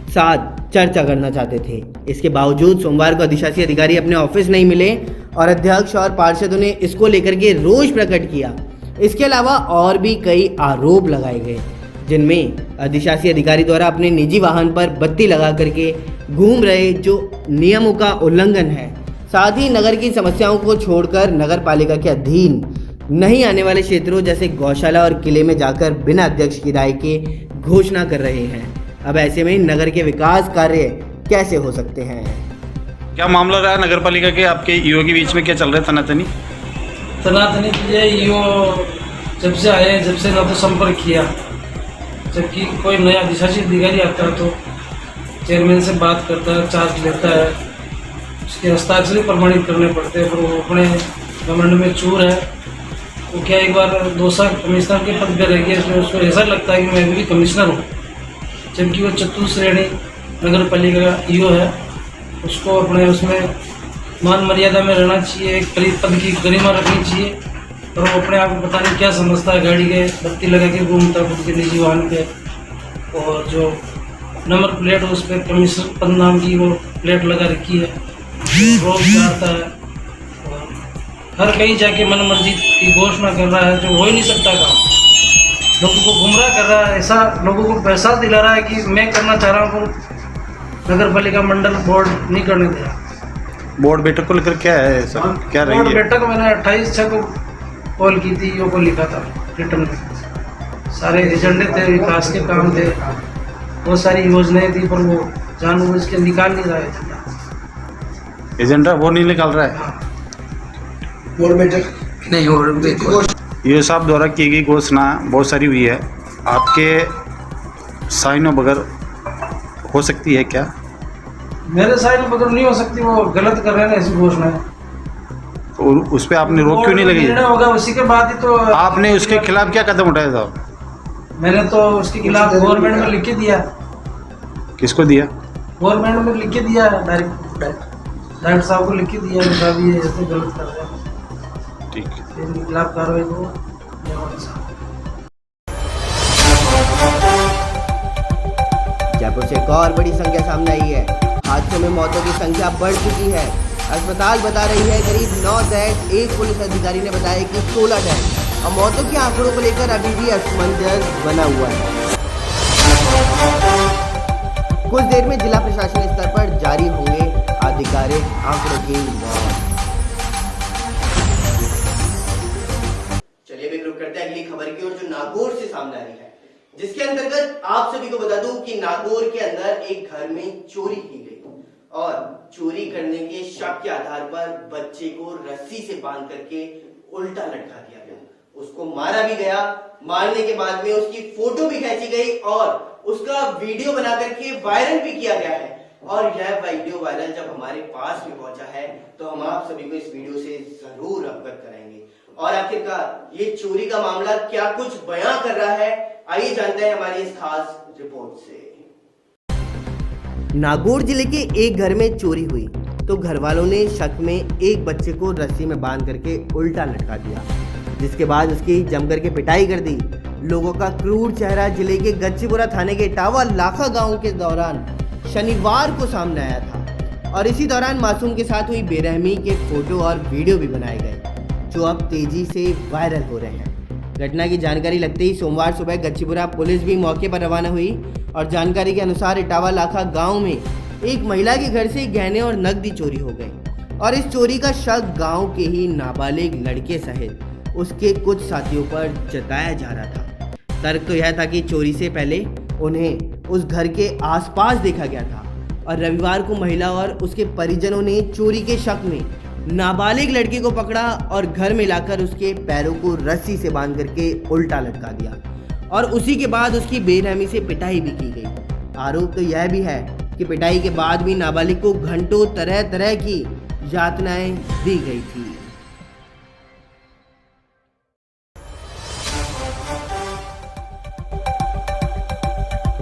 साथ चर्चा करना चाहते थे। इसके बावजूद सोमवार को अधिशासी अधिकारी अपने ऑफिस नहीं मिले और अध्यक्ष और पार्षदों ने इसको लेकर के रोष प्रकट किया। इसके अलावा और भी कई आरोप लगाए गए। जिनमें अधिशासी अधिकारी द्वारा अपने निजी वाहन पर बत्ती लगा करके घूम रहे, जो नियमों का उल्लंघन है। साथ ही नगर की समस्याओं को छोड़कर नगर पालिका के अधीन नहीं आने वाले क्षेत्रों जैसे गौशाला और किले में जाकर बिना अध्यक्ष की राय के घोषणा कर रहे हैं। अब ऐसे में नगर के विकास कार्य कैसे हो सकते हैं? क्या मामला रहा नगर पालिका के आपके ईओ के बीच में, क्या चल रहा है तनातनी? तनातनी की है ईओ जब से आए, जब से ना तो संपर्क किया, जबकि कोई नया अधिशासी अधिकारी आता है तो चेयरमैन से बात करता है, चार्ज लेता है, उसके हस्ताक्षर प्रमाणित करने पड़ते हैं, पर वो अपने घमंड में चूर है। वो क्या एक बार 2 साल कमिश्नर के पद पर रह गया, इसमें उसको ऐसा लगता है कि मैं भी कमिश्नर हूँ, जबकि वो चतुर्थ श्रेणी नगर पालिका का ईओ है। उसको अपने उसमें मान मर्यादा में रहना चाहिए, एक पद की गरिमा रखनी चाहिए, और वो अपने आप को पता नहीं क्या समझता है, गाड़ी के बत्ती लगा के घूमता है खुद के निजी वाहन पे, और जो नंबर प्लेट उस पर कमिश्नर पद नाम की वो प्लेट लगा रखी है, रोज जाता है और हर कहीं जाके मन मर्जी की घोषणा कर रहा है, जो हो ही नहीं सकता काम। लोगों को गुमराह कर रहा है, ऐसा लोगों को पैसा दिला रहा है कि मैं करना चाह रहा हूँ, नगर पालिका मंडल बोर्ड नहीं करने दे रहा। बोर्ड बैठक को लेकर क्या है सर, क्या बोर्ड रहेगी? बैठक मैंने 28/6 को कॉल की थी, ईओ को लिखा था रिटर्न में, सारे एजेंडे थे, विकास के काम थे, बहुत सारी योजनाएं थी, पर वो जानबूझ के निकाल नहीं रहा है एजेंडा वो नहीं निकाल रहा है। बोर्ड बैठक नहीं हो ईओ साहब द्वारा की गई घोषणा बहुत सारी हुई है, आपके साइनों बगैर हो सकती है क्या? मेरे साइड में बगैर नहीं हो सकती, वो गलत कर रहे हैं ऐसी घोषणा है। और उस पर आपने रोक क्यों नहीं लगी? निर्णय होगा उसी के बाद ही तो। आपने उसके खिलाफ क्या कदम उठाया था? मैंने तो उसके खिलाफ गवर्नमेंट में लिख के दिया। किसको दिया? गवर्नमेंट में लिख के दिया, डायरेक्टर साहब को लिख के दिया, लिखा भी है ऐसे गलत कर रहे हैं, ठीक है। इनके खिलाफ कार्रवाई को। जयपुर से एक और बड़ी संख्या सामने आई है। हादसों में मौतों की संख्या बढ़ चुकी है। अस्पताल बता रही है करीब 9 डेथ। एक पुलिस अधिकारी ने बताया कि 16 डेथ। और मौतों के आंकड़ों को लेकर अभी भी असमंजस बना हुआ है। कुछ देर में जिला प्रशासन स्तर पर जारी होंगे आधिकारिक आंकड़ों की मौत। चलिए अब रुक करते हैं अगली खबर की ओर, जो नागौर से सामने आ रही है, जिसके अंतर्गत आप सभी को बता दूं कि नागौर के अंदर एक घर में चोरी की गई और चोरी करने के शक के आधार पर बच्चे को रस्सी से बांध करके उल्टा लटका दिया गया। उसको मारा भी गया। मारने के बाद में उसकी फोटो भी खींची गई और उसका वीडियो बना करके वायरल भी किया गया है। और यह वीडियो वायरल जब हमारे पास में पहुंचा है तो हम आप सभी को इस वीडियो से जरूर अवगत कराएंगे। और आखिरकार ये चोरी का मामला क्या कुछ बयां कर रहा है, आइए जानते हैं हमारी इस खास रिपोर्ट से। नागौर जिले के एक घर में चोरी हुई तो घर वालों ने शक में एक बच्चे को रस्सी में बांध करके उल्टा लटका दिया, जिसके बाद उसकी जमकर के पिटाई कर दी। लोगों का क्रूर चेहरा जिले के गच्चीपुरा थाने के टावा लाखा गांव के दौरान शनिवार को सामने आया था और इसी दौरान मासूम के साथ हुई बेरहमी के फोटो और वीडियो भी बनाए गए, जो अब तेजी से वायरल हो रहे हैं। घटना की जानकारी लगते ही सोमवार सुबह गच्चीपुरा पुलिस भी मौके पर रवाना हुई और जानकारी के अनुसार इटावा लाखा गांव में एक महिला के घर से गहने और नकदी चोरी हो गई और इस चोरी का शक गांव के ही नाबालिग लड़के सहित उसके कुछ साथियों पर जताया जा रहा था। तर्क तो यह था कि चोरी से पहले उन्हें उस घर के आसपास देखा गया था और रविवार को महिला और उसके परिजनों ने चोरी के शक में नाबालिग लड़के को पकड़ा और घर में लाकर उसके पैरों को रस्सी से बांध करके उल्टा लटका दिया और उसी के बाद उसकी बेरहमी से पिटाई भी की गई। आरोप तो यह भी है कि पिटाई के बाद भी नाबालिग को घंटों तरह तरह की यातनाएं दी गई थी।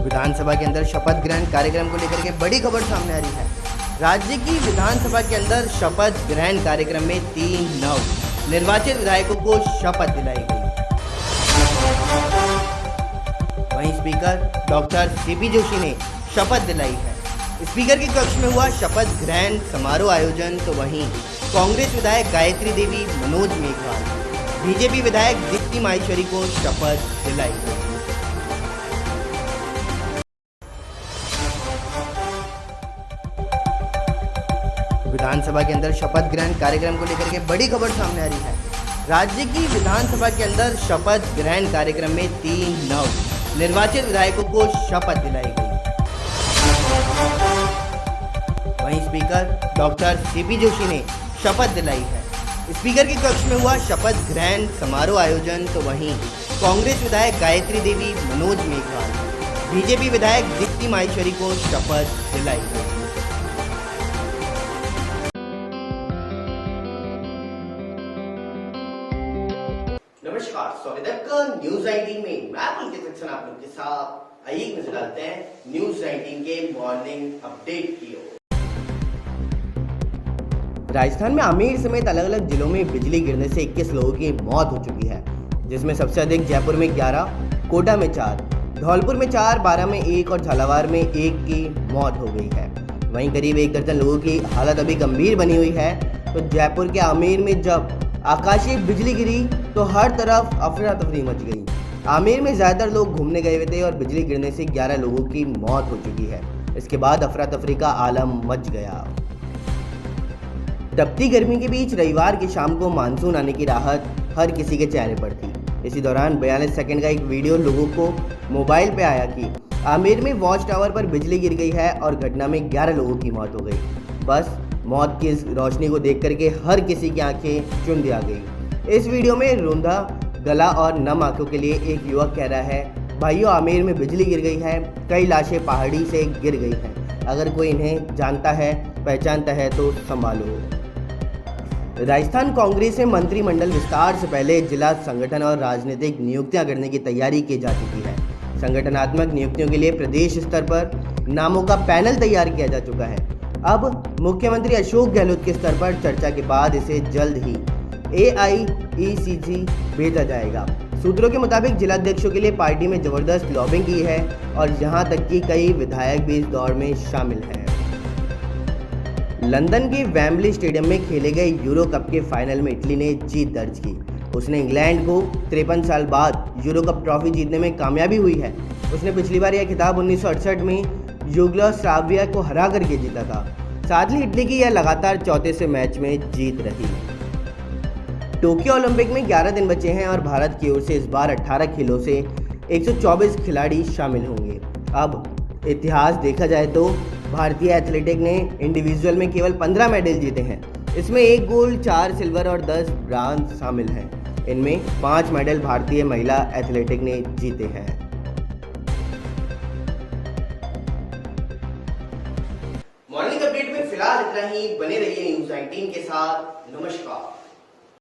विधानसभा के अंदर शपथ ग्रहण कार्यक्रम को लेकर के बड़ी खबर सामने आ रही है। राज्य की विधानसभा के अंदर शपथ ग्रहण कार्यक्रम में 3 नव निर्वाचित विधायकों को शपथ दिलाई गई। वहीं स्पीकर डॉक्टर सीपी जोशी ने शपथ दिलाई है। स्पीकर के कक्ष में हुआ शपथ ग्रहण समारोह आयोजन तो वहीं कांग्रेस विधायक गायत्री देवी, मनोज मेघवाल, बीजेपी विधायक दीप्ति माहेश्वरी को शपथ दिलाई गई। विधानसभा के अंदर शपथ ग्रहण कार्यक्रम को लेकर के बड़ी खबर सामने आ रही है। राज्य की विधानसभा के अंदर शपथ ग्रहण कार्यक्रम में 3 नव निर्वाचित विधायकों को शपथ दिलाई गई। वहीं स्पीकर डॉक्टर सीपी जोशी ने शपथ दिलाई है। स्पीकर के कक्ष में हुआ शपथ ग्रहण समारोह आयोजन, तो वहीं कांग्रेस विधायक गायत्री देवी, मनोज मेघवाल, बीजेपी विधायक दीप्ति माहेश्वरी को शपथ दिलाई गई। नमस्कार, स्वागत है आपका न्यूज 19 में। मैं पुलकित सक्सेना आप लोग के साथ। आइए एक नजर डालते हैं न्यूज 19 के मॉर्निंग अपडेट की ओर। राजस्थान में आमेर समेत अलग अलग जिलों में बिजली गिरने से 21 लोगों की मौत हो चुकी है, जिसमें सबसे अधिक जयपुर में 11, कोटा में 4, धौलपुर में 4, बारां में 1 और झालावाड़ में 1 की मौत हो गई है। वहीं करीब 1 दर्जन लोगों की हालत अभी गंभीर बनी हुई है। तो जयपुर के आमेर में जब आकाशीय बिजली गिरी तो हर तरफ अफरा तफरी मच गई। आमेर में ज़्यादातर लोग घूमने गए हुए थे और बिजली गिरने से 11 लोगों की मौत हो चुकी है। इसके बाद अफरा तफरी का आलम मच गया। तपती गर्मी के बीच रविवार की शाम को मानसून आने की राहत हर किसी के चेहरे पर थी। इसी दौरान 42 सेकंड का एक वीडियो लोगों को मोबाइल पे आया कि आमेर में वॉच टावर पर बिजली गिर गई है और घटना में 11 लोगों की मौत हो गई। बस मौत की इस रोशनी को देख करके हर किसी की आंखें चुंधी आ गई। इस वीडियो में रूंधा गला और नम आंखों के लिए एक युवक कह रहा है, भाइयों आमेर में बिजली गिर गई है, कई लाशें पहाड़ी से गिर गई हैं, अगर कोई इन्हें जानता है पहचानता है तो संभालो। राजस्थान कांग्रेस में मंत्रिमंडल विस्तार से पहले जिला संगठन और राजनीतिक नियुक्तियां करने की तैयारी की जा चुकी है। संगठनात्मक नियुक्तियों के लिए प्रदेश स्तर पर नामों का पैनल तैयार किया जा चुका है। अब मुख्यमंत्री अशोक गहलोत के स्तर पर चर्चा के बाद इसे जल्द ही AIECG भेजा जाएगा। सूत्रों के मुताबिक जिलाध्यक्षों के लिए पार्टी में जबरदस्त लॉबिंग की है और यहां तक कि कई विधायक भी इस दौड़ में शामिल हैं। लंदन के वेम्बली स्टेडियम में खेले गए यूरो कप के फाइनल में इटली ने जीत दर्ज की। उसने इंग्लैंड को 53 साल बाद यूरो कप ट्रॉफी जीतने में कामयाबी हुई है। उसने पिछली बार यह खिताब 1968 में यूगोस्लाविया को हरा करके जीता था। साथ ही इटली की यह लगातार चौथे मैच में जीत रही। टोक्यो ओलंपिक में 11 दिन बचे हैं और भारत की ओर से इस बार 18 खेलों से 124 खिलाड़ी शामिल होंगे। अब इतिहास देखा जाए तो भारतीय एथलेटिक ने इंडिविजुअल में केवल 15 मेडल जीते हैं। इसमें 1 गोल्ड, 4 सिल्वर और 10 ब्रांज शामिल हैं। इनमें 5 मेडल भारतीय महिला एथलेटिक ने जीते हैं। मॉर्निंग अपडेट में फिलहाल इतना ही। बने रहिए न्यूज 19 के साथ। नमस्कार।